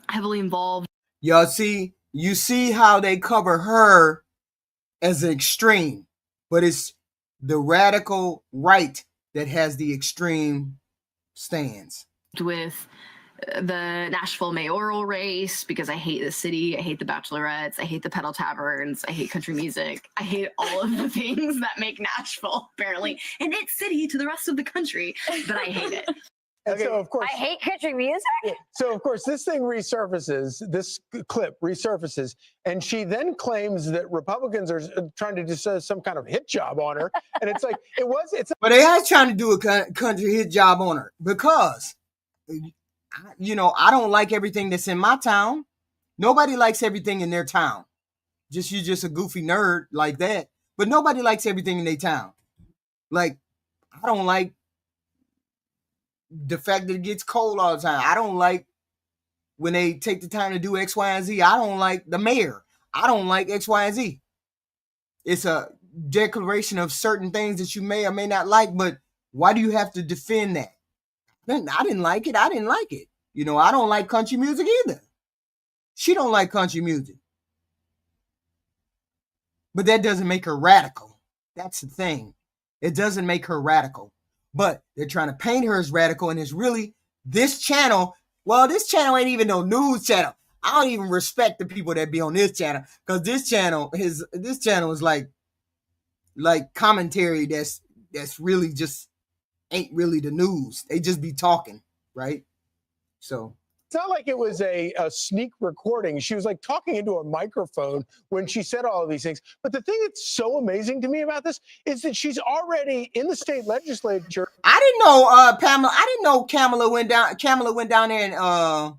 heavily involved. Y'all see, you see how they cover her as an extreme, but it's the radical right that has the extreme stance. With the Nashville mayoral race because I hate the city, I hate the bachelorettes, I hate the pedal taverns, I hate country music, I hate all of the things that make Nashville apparently an it city to the rest of the country, but I hate it. And so, of course, I hate country music. so of course, this thing resurfaces, this clip resurfaces, and she then claims that Republicans are trying to do some kind of hit job on her. And it's like, But they are trying to do a country hit job on her because, I don't like everything that's in my town. Nobody likes everything in their town. You're just a goofy nerd like that. But nobody likes everything in their town. Like, I don't like the fact that it gets cold all the time. I don't like when they take the time to do X, Y, and Z. I don't like the mayor. I don't like X, Y, and Z. It's a declaration of certain things that you may or may not like, but why do you have to defend that? I didn't like it. I didn't like it. I don't like country music either. She don't like country music. But that doesn't make her radical. That's the thing. It doesn't make her radical. But they're trying to paint her as radical, and it's really this channel. Well, this channel ain't even no news channel. I don't even respect the people that be on this channel, because this channel is like commentary that's really just ain't really the news. They just be talking, right? So it's not like it was a sneak recording. She was like talking into a microphone when she said all of these things. But the thing that's so amazing to me about this is that she's already in the state legislature. I didn't know Pamela. I didn't know Kamala went down there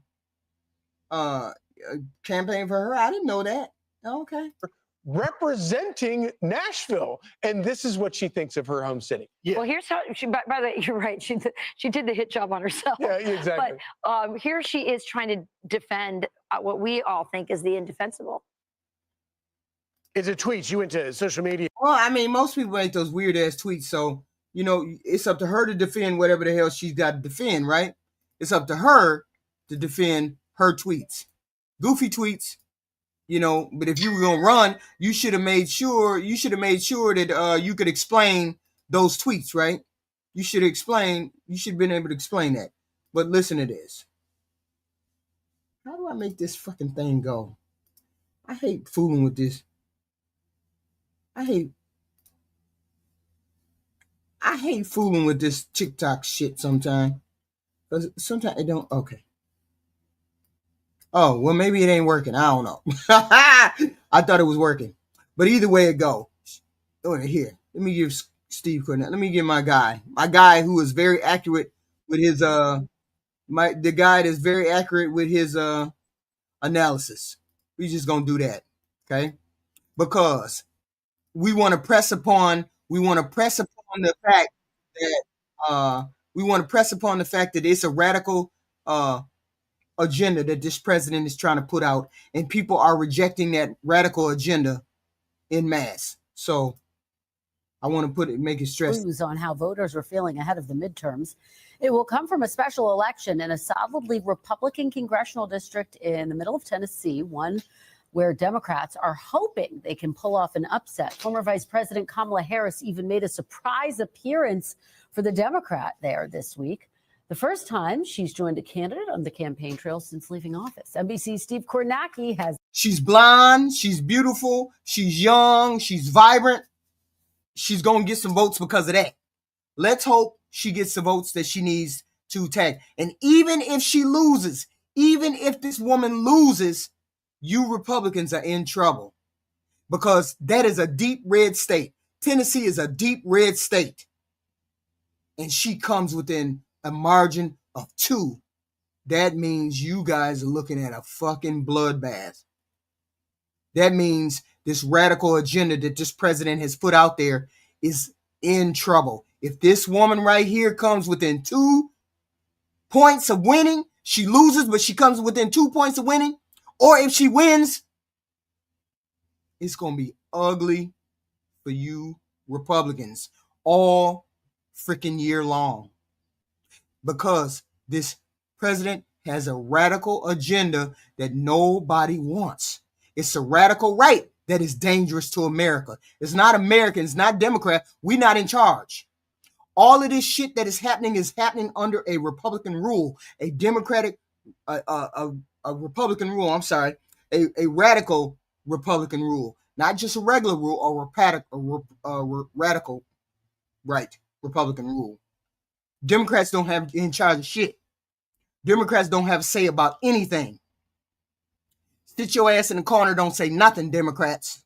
and campaign for her. I didn't know that. Okay. Representing Nashville, and this is what she thinks of her home city. Yeah. Well, here's how she. By the way, you're right. She did the hit job on herself. Yeah, exactly. But here she is trying to defend what we all think is the indefensible. It's a tweet. She went to social media. Well, I mean, most people make those weird ass tweets, so it's up to her to defend whatever the hell she's got to defend, right? It's up to her to defend her tweets, goofy tweets. But if you were gonna run, you should have made sure that you could explain those tweets, right? You should have been able to explain that. But listen to this. How do I make this fucking thing go? I hate fooling with this. I hate fooling with this TikTok shit sometimes. Because sometimes it don't. Okay. Oh, well, maybe it ain't working. I don't know. I thought it was working. But either way it go. Oh, here. Let me give Steve Cornell. Let me give my guy who is very accurate with his the guy that's very accurate with his analysis. We just gonna do that. Okay? Because we want to press upon the fact that it's a radical agenda that this president is trying to put out, and people are rejecting that radical agenda en masse. So I want to make it stressed. Clues on how voters are feeling ahead of the midterms. It will come from a special election in a solidly Republican congressional district in the middle of Tennessee, one where Democrats are hoping they can pull off an upset. Former Vice President Kamala Harris even made a surprise appearance for the Democrat there this week. The first time she's joined a candidate on the campaign trail since leaving office. NBC's Steve Kornacki has. She's blonde, she's beautiful, she's young, she's vibrant. She's going to get some votes because of that. Let's hope she gets the votes that she needs to tag. And even if she loses, even if this woman loses, you Republicans are in trouble because that is a deep red state. Tennessee is a deep red state. And she comes within a margin of 2. That means you guys are looking at a fucking bloodbath. That means this radical agenda that this president has put out there is in trouble. If this woman right here comes within 2 points of winning, she loses, but she comes within 2 points of winning, or if she wins, it's going to be ugly for you Republicans all freaking year long. Because this president has a radical agenda that nobody wants. It's a radical right that is dangerous to America. It's not Americans, not Democrats. We're not in charge. All of this shit that is happening under a Republican rule, a Democratic, a Republican rule. I'm sorry, a radical Republican rule, not just a regular rule or a radical right Republican rule. Democrats don't have in charge of shit. Democrats don't have a say about anything. Sit your ass in the corner, don't say nothing, Democrats.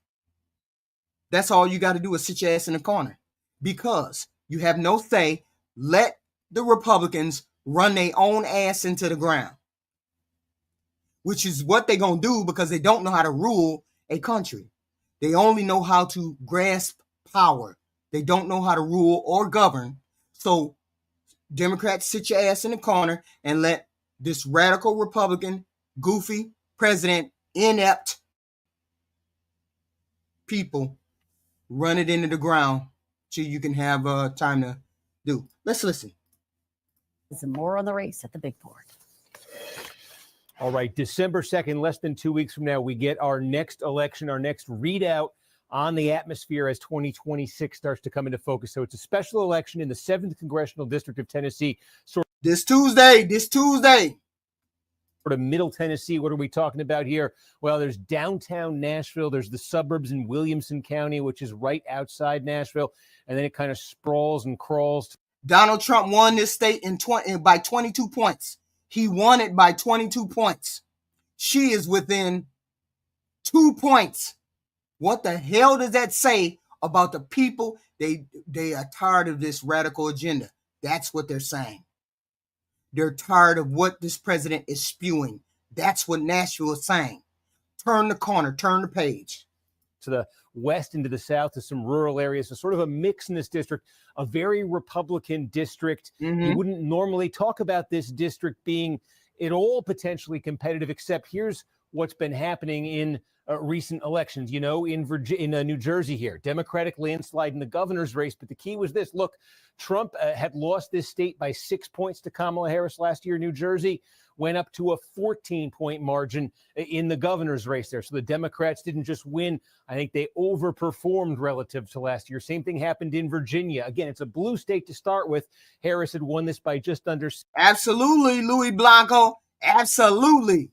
That's all you got to do is sit your ass in the corner. Because you have no say, let the Republicans run their own ass into the ground. Which is what they're going to do because they don't know how to rule a country. They only know how to grasp power. They don't know how to rule or govern. So Democrats, sit your ass in the corner and let this radical Republican, goofy president, inept people run it into the ground so you can have time to do. Let's listen. Some more on the race at the big board. All right, December 2nd, less than 2 weeks from now, we get our next election, our next readout on the atmosphere as 2026 starts to come into focus. So it's a special election in the 7th Congressional District of Tennessee. This Tuesday. Sort of Middle Tennessee. What are we talking about here? Well, there's downtown Nashville. There's the suburbs in Williamson County, which is right outside Nashville. And then it kind of sprawls and crawls. Donald Trump won this state by 22 points. He won it by 22 points. She is within 2 points. What the hell does that say about the people? They are tired of this radical agenda. That's what they're saying. They're tired of what this president is spewing. That's what Nashville is saying. Turn the corner, turn the page. To the west and to the south to some rural areas. So sort of a mix in this district, a very Republican district. Mm-hmm. You wouldn't normally talk about this district being at all potentially competitive, except here's what's been happening in recent elections, you know, in New Jersey here, Democratic landslide in the governor's race. But the key was this. Look, Trump had lost this state by 6 points to Kamala Harris last year. New Jersey went up to a 14-point margin in the governor's race there. So the Democrats didn't just win. I think they overperformed relative to last year. Same thing happened in Virginia. Again, it's a blue state to start with. Harris had won this by just under. Absolutely, Louis Blanco. Absolutely.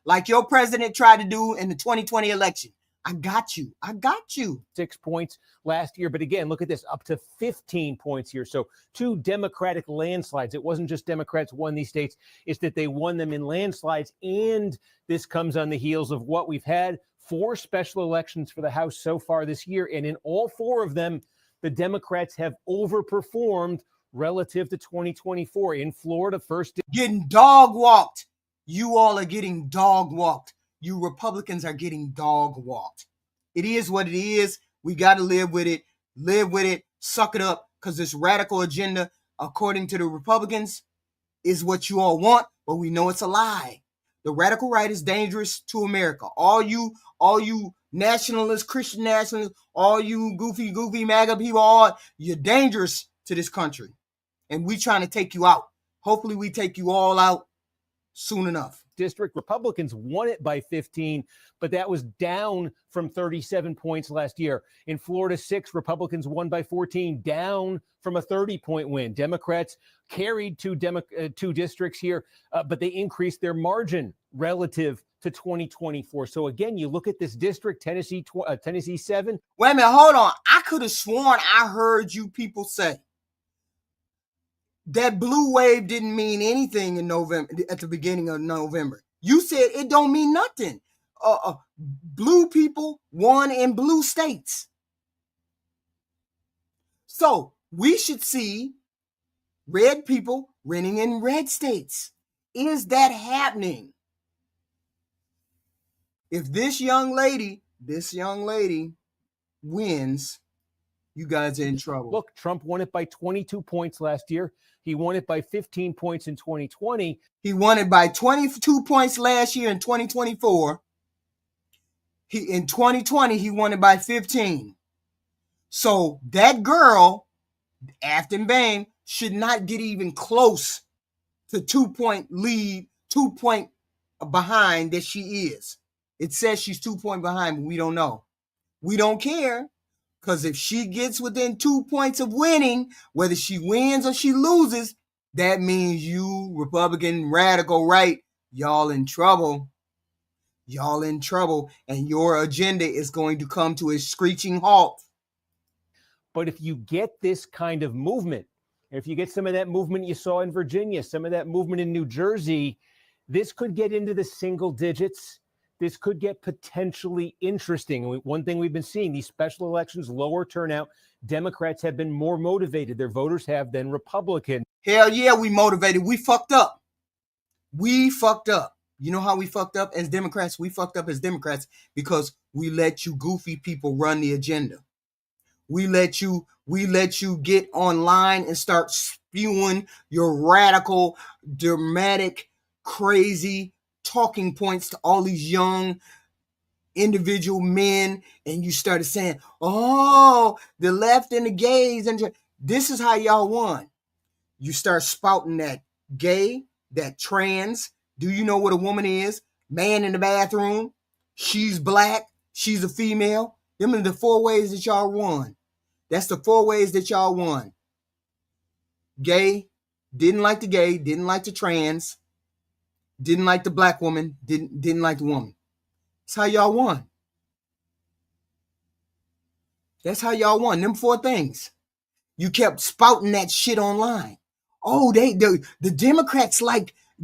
Like your president tried to do in the 2020 election. I got you. 6 points last year. But again, look at this, up to 15 points here. So 2 Democratic landslides. It wasn't just Democrats won these states. It's that they won them in landslides. And this comes on the heels of what we've had 4 special elections for the House so far this year. And in all 4 of them, the Democrats have overperformed relative to 2024. In Florida, first. Getting dog walked. You all are getting dog walked. You Republicans are getting dog walked. It is what it is. We got to live with it. Live with it. Suck it up. Because this radical agenda, according to the Republicans, is what you all want. But we know it's a lie. The radical right is dangerous to America. All you nationalists, Christian nationalists, all you goofy MAGA people, all you're dangerous to this country. And we trying to take you out. Hopefully we take you all out soon enough. District Republicans won it by 15, but that was down from 37 points last year. In Florida 6, Republicans won by 14, down from a 30-point win. Democrats carried two districts here, but they increased their margin relative to 2024. So again, you look at this district, Tennessee 7. Wait a minute, hold on. I could have sworn I heard you people say that blue wave didn't mean anything in November, at the beginning of November. You said it don't mean nothing. Blue people won in blue states. So we should see red people winning in red states. Is that happening? If this young lady wins, you guys are in trouble. Look, Trump won it by 22 points last year. He won it by 15 points in 2020. He won it by 22 points last year in 2024. In 2020, he won it by 15. So that girl, Afton Bain, should not get even close to 2-point lead, 2-point behind that she is. It says she's 2-point behind, but we don't know. We don't care. Because if she gets within 2 points of winning, whether she wins or she loses, that means you, Republican radical right, y'all in trouble. Y'all in trouble. And your agenda is going to come to a screeching halt. But if you get this kind of movement, if you get some of that movement you saw in Virginia, some of that movement in New Jersey, this could get into the single digits. This could get potentially interesting. One thing we've been seeing, these special elections, lower turnout, Democrats have been more motivated, their voters have, than Republicans. Hell yeah, we motivated. We fucked up. We fucked up. You know how we fucked up as Democrats? We fucked up as Democrats because we let you goofy people run the agenda. We let you get online and start spewing your radical, dramatic, crazy talking points to all these young individual men, and you started saying, oh, the left and the gays, and this is how y'all won. You start spouting that gay, that trans. Do you know what a woman is? Man in the bathroom. She's black. She's a female. Them are the 4 ways that y'all won. That's the 4 ways that y'all won. Gay, didn't like the gay, didn't like the trans, didn't like the black woman, didn't like the woman. That's how y'all won. That's how y'all won. Them 4 things. You kept spouting that shit online. Oh, the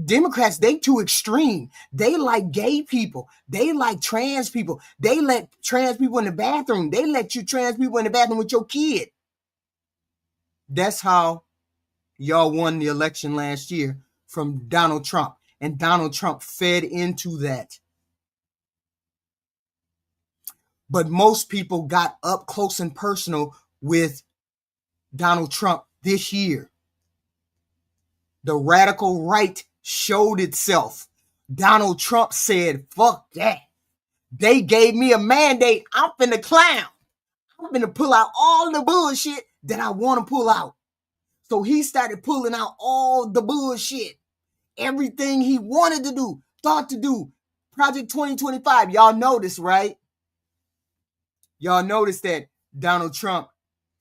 Democrats, they too extreme. They like gay people. They like trans people. They let trans people in the bathroom. They let you trans people in the bathroom with your kid. That's how y'all won the election last year from Donald Trump. And Donald Trump fed into that. But most people got up close and personal with Donald Trump this year. The radical right showed itself. Donald Trump said, fuck that. They gave me a mandate. I'm finna clown. I'm finna pull out all the bullshit that I want to pull out. So he started pulling out all the bullshit. Everything he wanted to do, thought to do. Project 2025. Y'all notice, right? Y'all notice that Donald Trump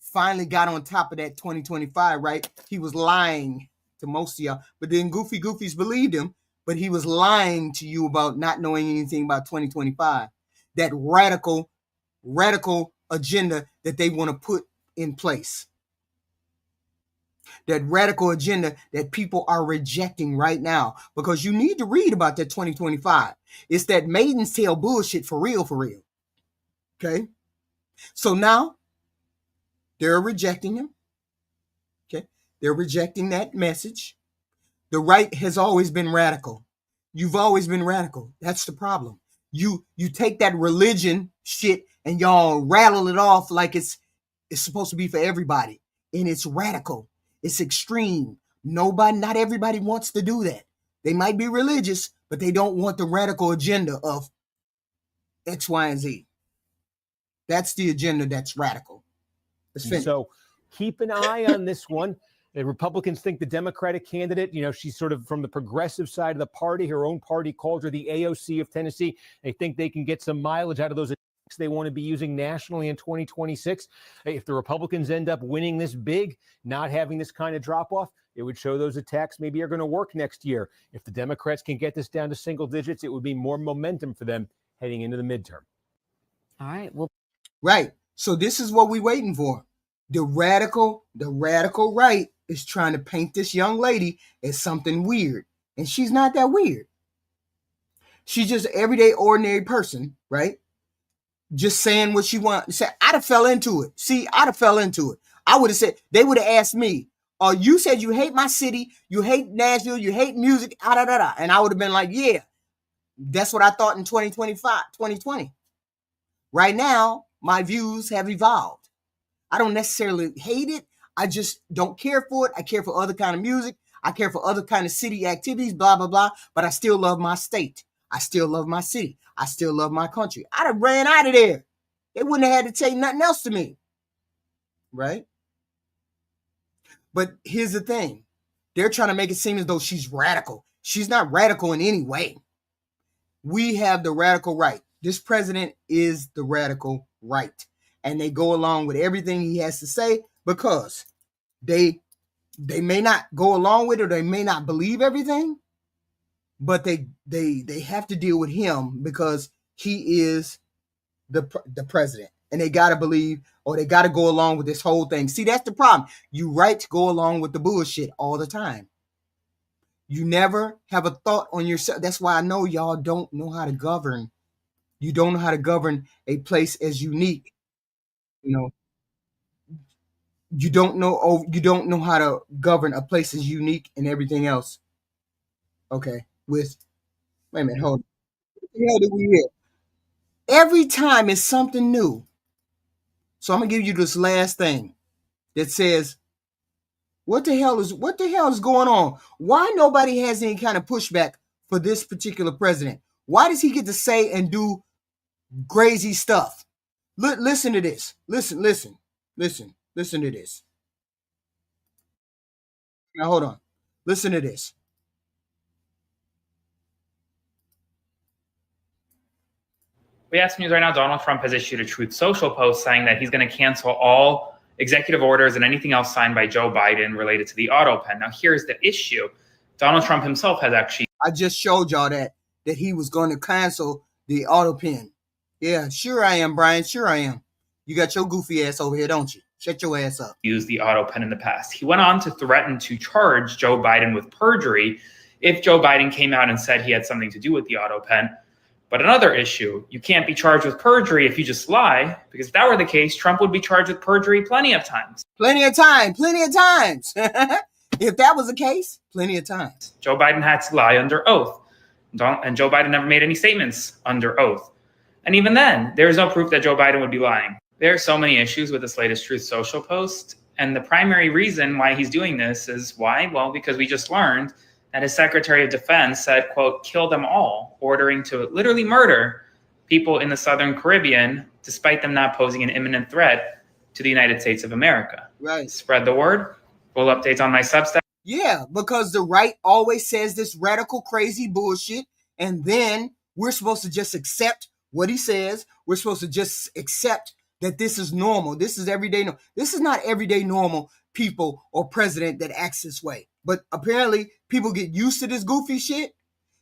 finally got on top of that 2025, right? He was lying to most of y'all, but then goofy goofies believed him, but he was lying to you about not knowing anything about 2025. That radical agenda that they want to put in place. That radical agenda that people are rejecting right now, because you need to read about that 2025. It's that maiden's tail bullshit for real. Okay. So now they're rejecting him. Okay. They're rejecting that message. The right has always been radical. You've always been radical. That's the problem. You take that religion shit and y'all rattle it off like it's supposed to be for everybody. And it's radical. It's extreme. Not everybody wants to do that. They might be religious, but they don't want the radical agenda of X, Y, and Z. That's the agenda that's radical. Let's finish. So keep an eye on this one. The Republicans think the Democratic candidate, she's sort of from the progressive side of the party. Her own party called her the AOC of Tennessee. They think they can get some mileage out of those attacks they want to be using nationally in 2026. If the Republicans end up winning this big, not having this kind of drop off, it would show those attacks maybe are going to work next year. If the Democrats can get this down to single digits, it would be more momentum for them heading into the midterm. All right. Well, Right. So this is what we're waiting for. The radical right is trying to paint this young lady as something weird. And she's not that weird. She's just an everyday, ordinary person, right? Just saying what she wants. I'd have fell into it. I'd have fell into it. I would have said, they would have asked me, you said you hate my city, you hate Nashville, you hate music, and I would have been like, yeah, that's what I thought in 2020. Right now, my views have evolved. I don't necessarily hate it. I just don't care for it. I care for other kind of music. I care for other kind of city activities, blah, blah, blah. But I still love my state. I still love my city. I still love my country. I'd have ran out of there. They wouldn't have had to say nothing else to me. Right? But here's the thing. They're trying to make it seem as though she's radical. She's not radical in any way. We have the radical right. This president is the radical right. And they go along with everything he has to say because they may not go along with it or they may not believe everything, but they have to deal with him because he is the president. And they got to believe or they got to go along with this whole thing. See, that's the problem. You right to go along with the bullshit all the time. You never have a thought on yourself. That's why I know y'all don't know how to govern. You don't know how to govern a place as unique. You don't know how to govern a place as unique and everything else. Okay. Wait a minute, hold on. What the hell did we hear? Every time it's something new. So I'm gonna give you this last thing that says, what the hell is going on? Why nobody has any kind of pushback for this particular president? Why does he get to say and do crazy stuff? Listen to this. Listen to this. Now hold on. Listen to this. We ask news right now. Donald Trump has issued a Truth Social post saying that he's going to cancel all executive orders and anything else signed by Joe Biden related to the auto pen. Now, here's the issue. Donald Trump himself has actually... I just showed y'all that he was going to cancel the auto pen. Yeah, sure I am, Brian. Sure I am. You got your goofy ass over here, don't you? Shut your ass up. Used the auto pen in the past. He went on to threaten to charge Joe Biden with perjury if Joe Biden came out and said he had something to do with the auto pen. But another issue, you can't be charged with perjury if you just lie, because if that were the case, Trump would be charged with perjury plenty of times. Plenty of times. If that was the case, plenty of times. Joe Biden had to lie under oath. And Joe Biden never made any statements under oath. And even then, there's no proof that Joe Biden would be lying. There are so many issues with this latest Truth Social post. And the primary reason why he's doing this is why? Well, because we just learned that his Secretary of Defense said, quote, kill them all, ordering to literally murder people in the Southern Caribbean, despite them not posing an imminent threat to the United States of America. Right. Spread the word. Full updates on my Substack. Yeah, because the right always says this radical, crazy bullshit. And then we're supposed to just accept what he says. We're supposed to just accept that this is normal. This is everyday. This is not everyday normal people or president that acts this way. But apparently people get used to this goofy shit.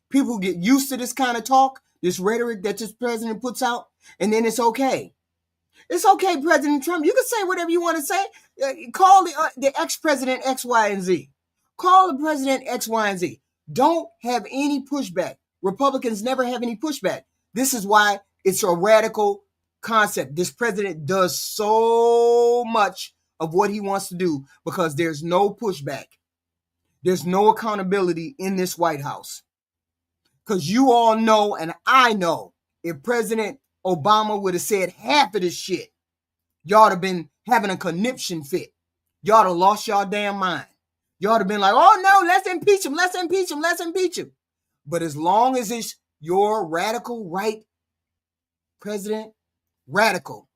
People get used to this kind of talk, this rhetoric that this president puts out, and then it's okay. It's okay, President Trump. You can say whatever you want to say. Call the ex-president X, Y, and Z. Call the president X, Y, and Z. Don't have any pushback. Republicans never have any pushback. This is why it's a radical concept. This president does so much of what he wants to do because there's no pushback. There's no accountability in this White House. Because you all know, and I know, if President Obama would have said half of this shit, y'all have been having a conniption fit. Y'all have lost y'all damn mind. Y'all have been like, oh no, let's impeach him, let's impeach him, let's impeach him. But as long as it's your radical right president, radical,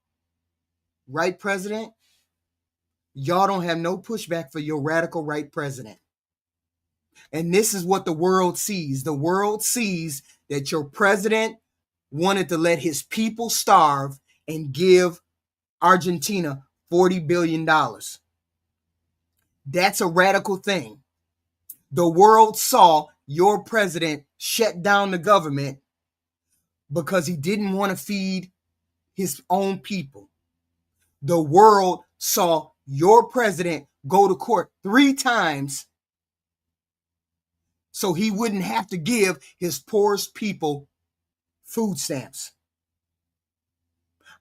right president, y'all don't have no pushback for your radical right president. And this is what the world sees. The world sees that your president wanted to let his people starve and give Argentina $40 billion. That's a radical thing. The world saw your president shut down the government because he didn't want to feed his own people. The world saw your president go to court 3 times so he wouldn't have to give his poorest people food stamps.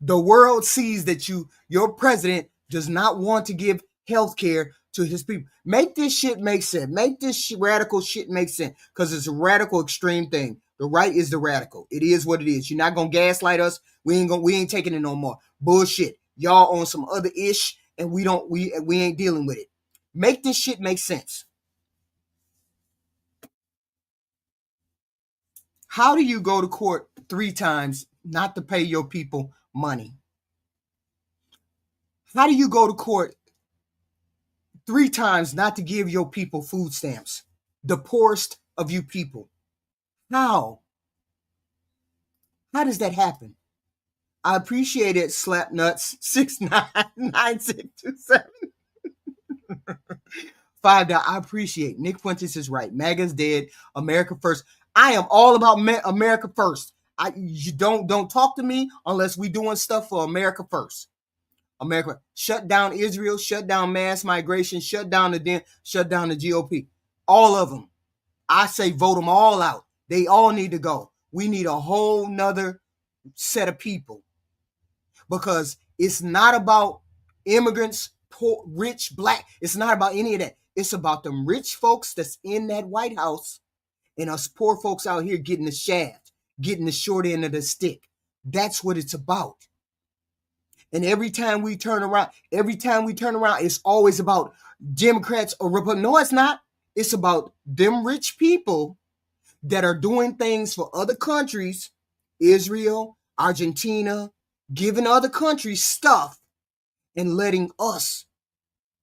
The world sees that your president does not want to give health care to his people. Make this shit make sense. Make this radical shit make sense, because it's a radical extreme thing. The right is the radical. It is what it is. You're not gonna gaslight us. We ain't taking it no more. Bullshit. Y'all on some other ish, and we ain't dealing with it. Make this shit make sense. How do you go to court 3 times not to pay your people money? How do you go to court 3 times not to give your people food stamps? The poorest of you people. How? How does that happen? I appreciate it, Slapnuts 699627. $5. I appreciate. Nick Fuentes is right. MAGA's dead. America first. I am all about America first. You don't talk to me unless we doing stuff for America first. America, shut down Israel, shut down mass migration, shut down the GOP. All of them. I say vote them all out. They all need to go. We need a whole nother set of people, because it's not about immigrants, poor, rich, black. It's not about any of that. It's about them rich folks that's in that White House and us poor folks out here getting the shaft, getting the short end of the stick. That's what it's about. And every time we turn around, it's always about Democrats or Republicans. No, it's not. It's about them rich people that are doing things for other countries, Israel, Argentina, giving other countries stuff and letting us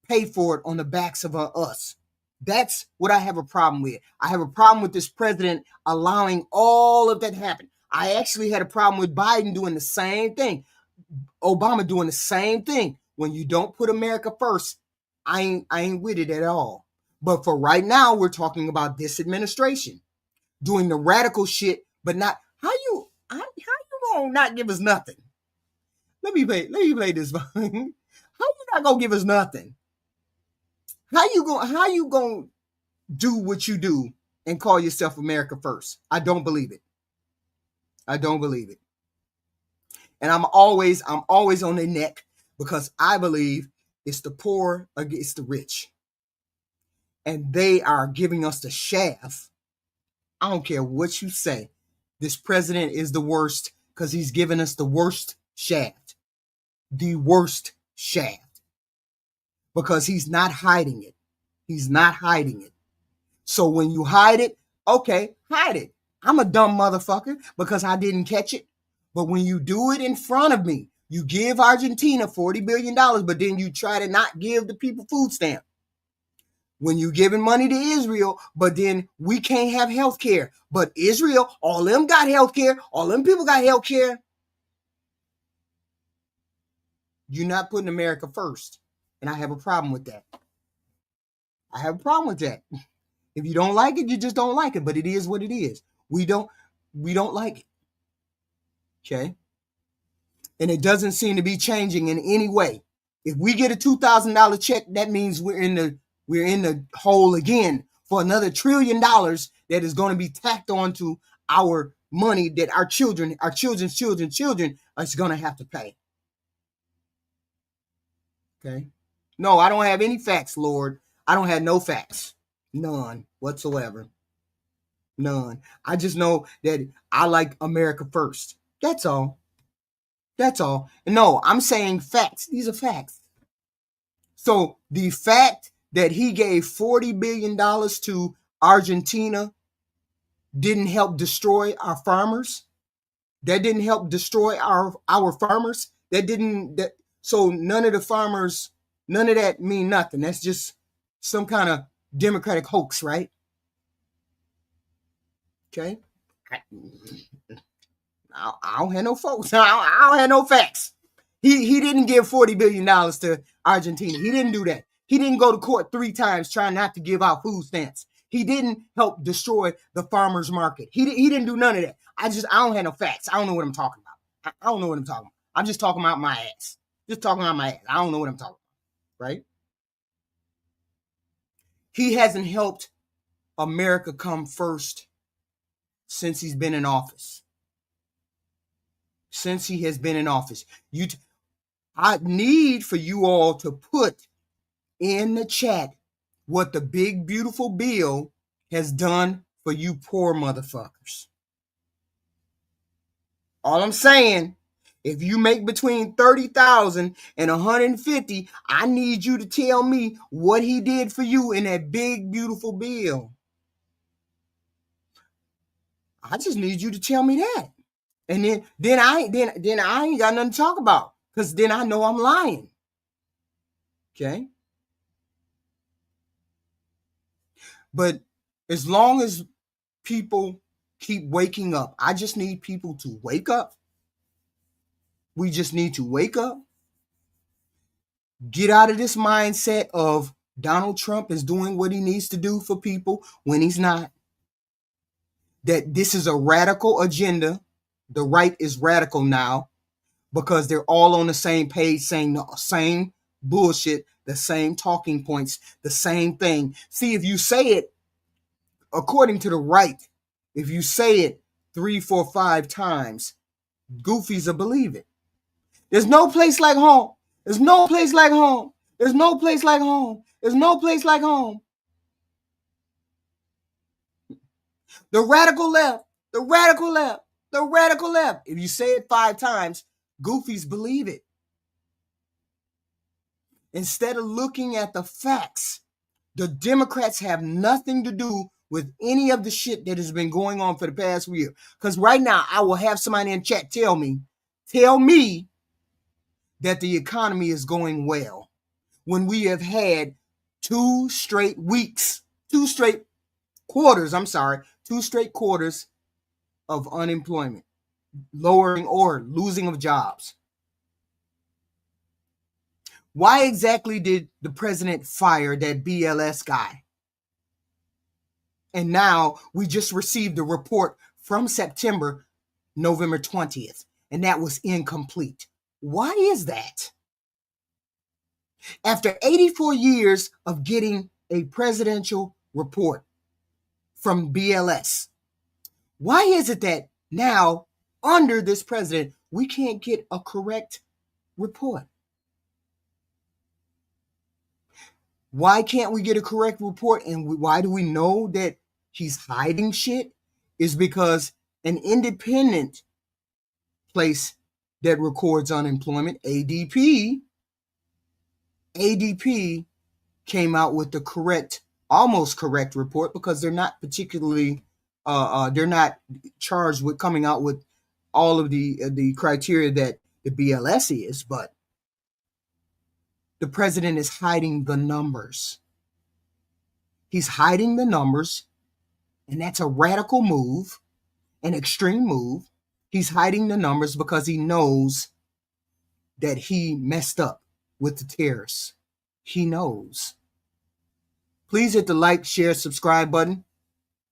pay for it on the backs of us. That's what I have a problem with. I have a problem with this president allowing all of that to happen. I actually had a problem with Biden doing the same thing. Obama doing the same thing. When you don't put America first, I ain't with it at all. But for right now, we're talking about this administration doing the radical shit, but not how you gonna not give us nothing? Let me play this. How you not gonna give us nothing? How you gonna do what you do and call yourself America first? I don't believe it. And I'm always on their neck, because I believe it's the poor against the rich. And they are giving us the shaft. I don't care what you say. This president is the worst, because he's giving us the worst shaft. The worst shaft. Because he's not hiding it. So when you hide it, okay, hide it. I'm a dumb motherfucker because I didn't catch it. But when you do it in front of me, you give Argentina $40 billion, but then you try to not give the people food stamp. When you giving money to Israel, but then we can't have health care. But Israel, all them got health care. All them people got health care. You're not putting America first. And I have a problem with that. If you don't like it, you just don't like it. But it is what it is. We don't like it. Okay? And it doesn't seem to be changing in any way. If we get a $2,000 check, that means we're in the hole again for another $1 trillion that is going to be tacked onto our money that our children's children is going to have to pay. Okay? No, I don't have any facts, Lord. I don't have no facts. None whatsoever. None. I just know that I like America first. That's all. No, I'm saying facts. These are facts. So the fact that he gave $40 billion to Argentina didn't help destroy our farmers. That didn't help destroy our farmers. So none of the farmers, none of that mean nothing. That's just some kind of Democratic hoax, right? Okay. I don't have no folks. I don't have no facts. He didn't give $40 billion to Argentina. He didn't do that. He didn't go to court 3 times trying not to give out food stamps. He didn't help destroy the farmers market. He didn't do none of that. I don't have no facts. I don't know what I'm talking about. I don't know what I'm talking about. I'm just talking about my ass. Just talking about my ass. I don't know what I'm talking about, right? He hasn't helped America come first since he's been in office. Since he has been in office. I need for you all to put in the chat what the big, beautiful bill has done for you poor motherfuckers. All I'm saying, if you make between 30,000 and 150, I need you to tell me what he did for you in that big, beautiful bill. I just need you to tell me that. And then I ain't got nothing to talk about, because then I know I'm lying. Okay? But as long as people keep waking up, I just need people to wake up. We just need to wake up. Get out of this mindset of Donald Trump is doing what he needs to do for people when he's not. That this is a radical agenda. The right is radical now because they're all on the same page saying the same bullshit, the same talking points, the same thing. See, if you say it according to the right, if you say it 3, 4, 5 times, goofies will believe it. There's no place like home. There's no place like home. There's no place like home. There's no place like home. The radical left, the radical left, the radical left. If you say it 5 times, goofies believe it. Instead of looking at the facts, the Democrats have nothing to do with any of the shit that has been going on for the past year. Because right now, I will have somebody in chat tell me that the economy is going well when we have had 2 straight quarters of unemployment, lowering or losing of jobs. Why exactly did the president fire that BLS guy? And now we just received a report from September, November 20th, and that was incomplete. Why is that? After 84 years of getting a presidential report from BLS, why is it that now, under this president, we can't get a correct report? Why can't we get a correct report? And why do we know that he's hiding shit? Is because an independent place that records unemployment, ADP, came out with the correct, almost correct report, because they're not particularly, they're not charged with coming out with all of the criteria that the BLS is, but the president is hiding the numbers. He's hiding the numbers, and that's a radical move, an extreme move. He's hiding the numbers because he knows that he messed up with the tariffs. He knows. Please hit the like, share, subscribe button.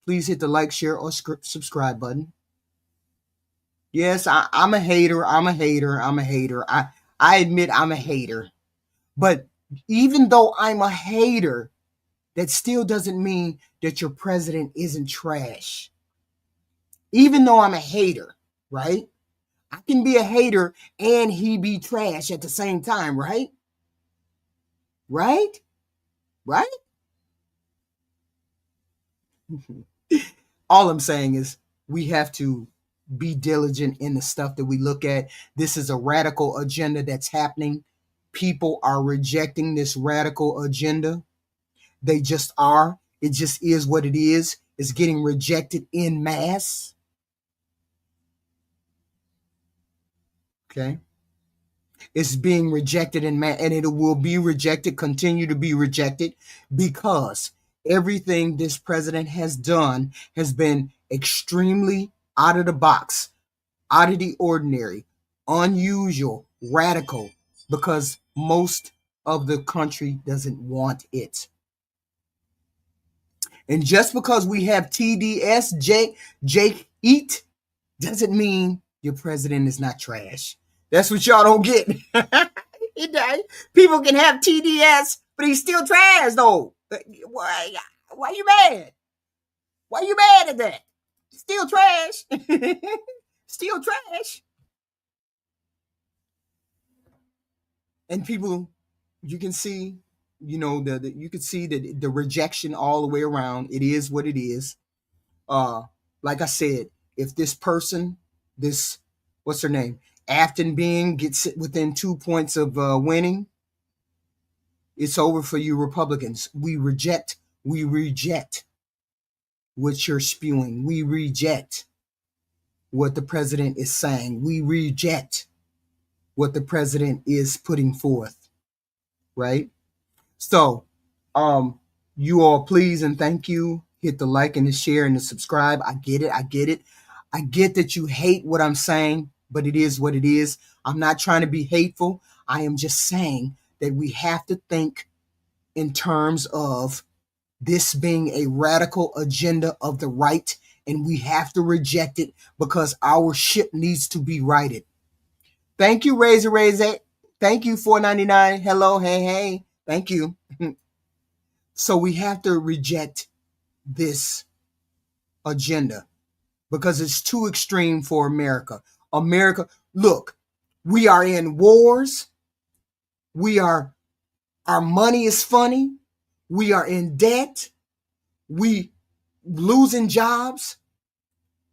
Please hit the like, share, or subscribe button. Yes, I'm a hater. I admit I'm a hater. But even though I'm a hater, that still doesn't mean that your president isn't trash. Even though I'm a hater, right? I can be a hater and he be trash at the same time, right? Right? All I'm saying is we have to be diligent in the stuff that we look at. This is a radical agenda that's happening. People are rejecting this radical agenda. They just are. It just is what it is. It's getting rejected en masse. Okay. It's being rejected and it will be rejected, continue to be rejected, because everything this president has done has been extremely out of the box, out of the ordinary, unusual, radical, because most of the country doesn't want it. And just because we have TDS, Jake Eat, doesn't mean your president is not trash. That's what y'all don't get. People can have TDS, but he's still trash, though. Why you mad? Why you mad at that? Still trash. Still trash. And people, you can see, you know, you can see the rejection all the way around. It is what it is. Like I said, if this person, what's her name? Afton Being gets it within 2 points of winning, it's over for you Republicans. We reject what you're spewing. We reject what the president is saying. We reject what the president is putting forth, right? So, you all please and thank you. Hit the like and the share and the subscribe. I get it. I get that you hate what I'm saying, but it is what it is. I'm not trying to be hateful. I am just saying that we have to think in terms of this being a radical agenda of the right, and we have to reject it because our ship needs to be righted. Thank you, Razor. Thank you, $4.99. Hello, hey. Thank you. So we have to reject this agenda because it's too extreme for America. America, look, we are in wars. Our money is funny. We are in debt. We losing jobs.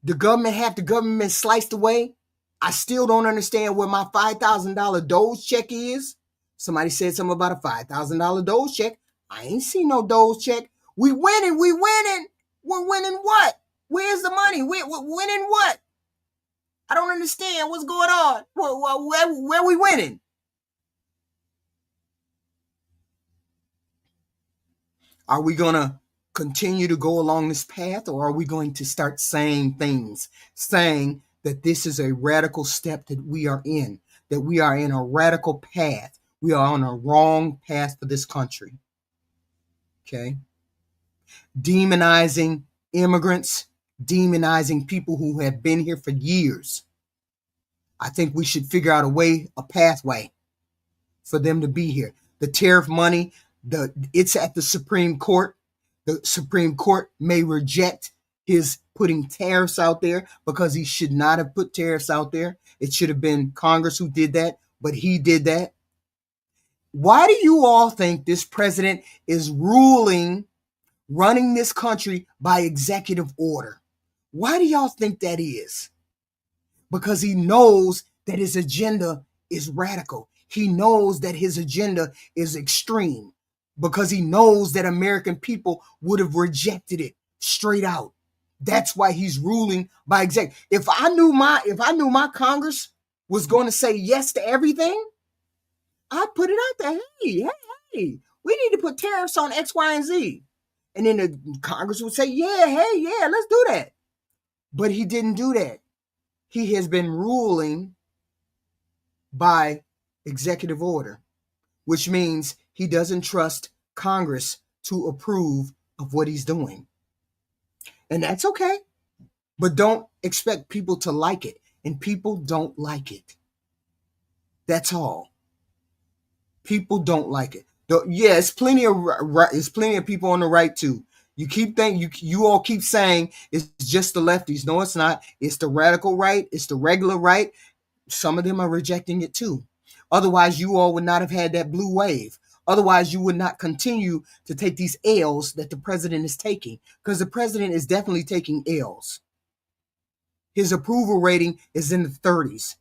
The government sliced away. I still don't understand where my $5,000 Doge check is. Somebody said something about a $5,000 Doge check. I ain't seen no Doge check. We winning. We're winning what? Where's the money? We're winning what? I don't understand what's going on. Where we winning? Are we going to continue to go along this path, or are we going to start saying things, saying that this is a radical step that we are in, that we are in a radical path? We are on a wrong path for this country. Okay? Demonizing immigrants, demonizing people who have been here for years. I think we should figure out a pathway for them to be here. The tariff money, it's at the Supreme Court. The Supreme Court may reject his putting tariffs out there because he should not have put tariffs out there. It should have been Congress who did that, but he did that. Why do you all think this president is running this country by executive order? Why do y'all think that is? Because he knows that his agenda is radical. He knows that his agenda is extreme, because he knows that American people would have rejected it straight out. That's why he's ruling by executive. If I knew my Congress was going to say yes to everything, I'd put it out there. Hey, we need to put tariffs on X, Y, and Z. And then the Congress would say, yeah, let's do that. But he didn't do that. He has been ruling by executive order, which means he doesn't trust Congress to approve of what he's doing. And that's okay. But don't expect people to like it. And people don't like it. That's all. People don't like it. Yeah, it's plenty of people on the right too. You all keep saying it's just the lefties. No, it's not. It's the radical right. It's the regular right. Some of them are rejecting it too. Otherwise, you all would not have had that blue wave. Otherwise, you would not continue to take these L's that the president is taking, because the president is definitely taking L's. His approval rating is in the 30s.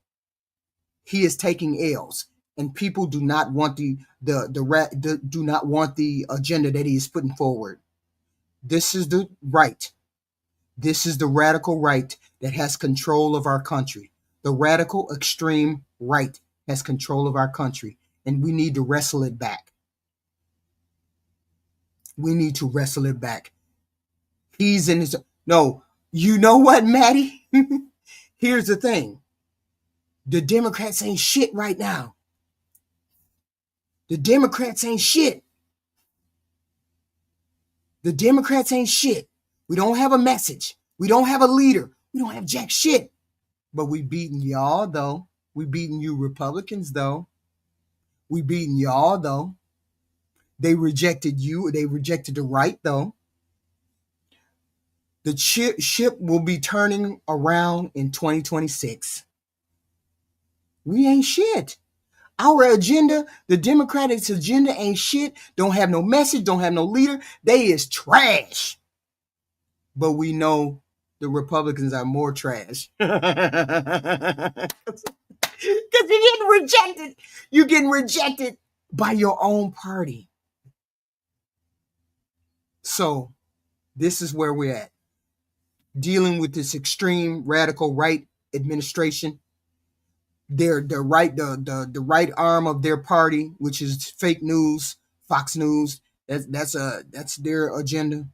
He is taking L's, and people do not want the agenda that he is putting forward. This is the right. This is the radical right that has control of our country. The radical extreme right has control of our country, and we need to wrestle it back. We need to wrestle it back. He's in his... No, you know what, Maddie? Here's the thing. The Democrats ain't shit right now. The Democrats ain't shit. The Democrats ain't shit. We don't have a message. We don't have a leader. We don't have jack shit. But we beating y'all, though. We beating you Republicans, though. We beating y'all, though. They rejected you. They rejected the right, though. The ship will be turning around in 2026. We ain't shit. Our agenda, the Democratic agenda ain't shit. Don't have no message, don't have no leader. They is trash. But we know the Republicans are more trash. Because you're getting rejected. You're getting rejected by your own party. So this is where we're at. Dealing with this extreme radical right administration. The right arm of their party, which is fake news, Fox News. That's their agenda.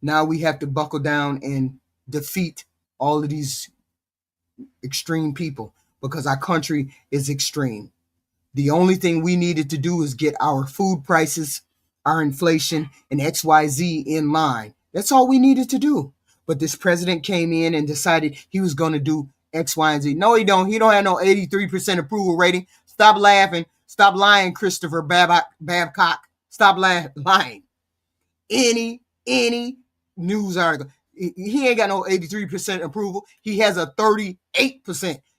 Now we have to buckle down and defeat all of these extreme people because our country is extreme. The only thing we needed to do is get our food prices, our inflation, and XYZ in line. That's all we needed to do. But this president came in and decided he was going to do X, Y, and Z. No, he don't. He don't have no 83% approval rating. Stop laughing. Stop lying, Christopher Babcock. Stop lying. Any news article. He ain't got no 83% approval. He has a 38%.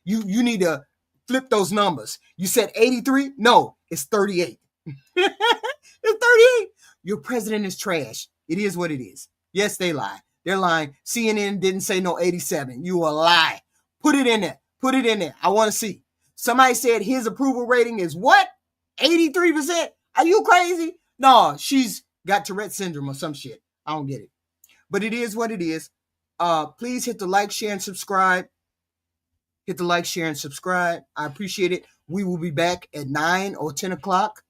You need to flip those numbers. You said 83? No, it's 38. It's 38. Your president is trash. It is what it is. Yes, they lie. They're lying. CNN didn't say no 87. You a lie. Put it in there. Put it in there. I want to see. Somebody said his approval rating is what? 83%? Are you crazy? No, she's got Tourette syndrome or some shit. I don't get it. But it is what it is. Please hit the like, share, and subscribe. Hit the like, share, and subscribe. I appreciate it. We will be back at 9 or 10 o'clock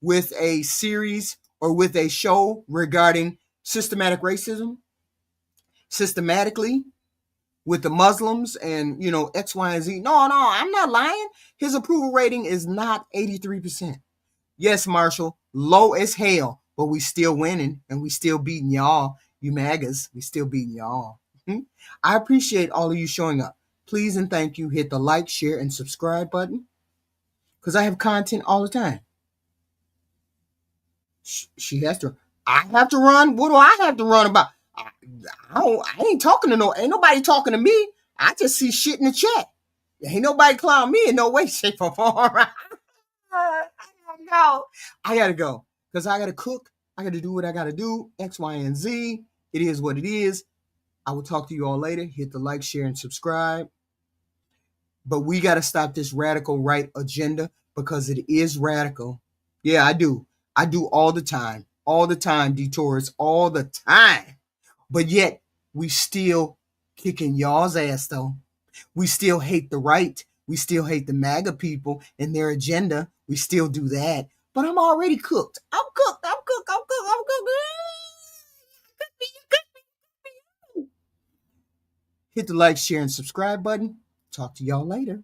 with a series or with a show regarding systematic racism. Systematically. With the Muslims and, X, Y, and Z. No, I'm not lying. His approval rating is not 83%. Yes, Marshall, low as hell, but we still winning and we still beating y'all. You MAGAs, we still beating y'all. I appreciate all of you showing up. Please and thank you. Hit the like, share, and subscribe button because I have content all the time. She has to. I have to run. What do I have to run about? I ain't talking to ain't nobody talking to me. I just see shit in the chat. Ain't nobody clown me in no way, shape, or form. I gotta go because I gotta cook. I gotta do what I gotta do. X, Y, and Z. It is what it is. I will talk to you all later. Hit the like, share, and subscribe. But we gotta stop this radical right agenda because it is radical. Yeah, I do. I do all the time. All the time, detours. All the time. But yet, we still kicking y'all's ass, though. We still hate the right. We still hate the MAGA people and their agenda. We still do that. But I'm already cooked. I'm cooked. Hit the like, share, and subscribe button. Talk to y'all later.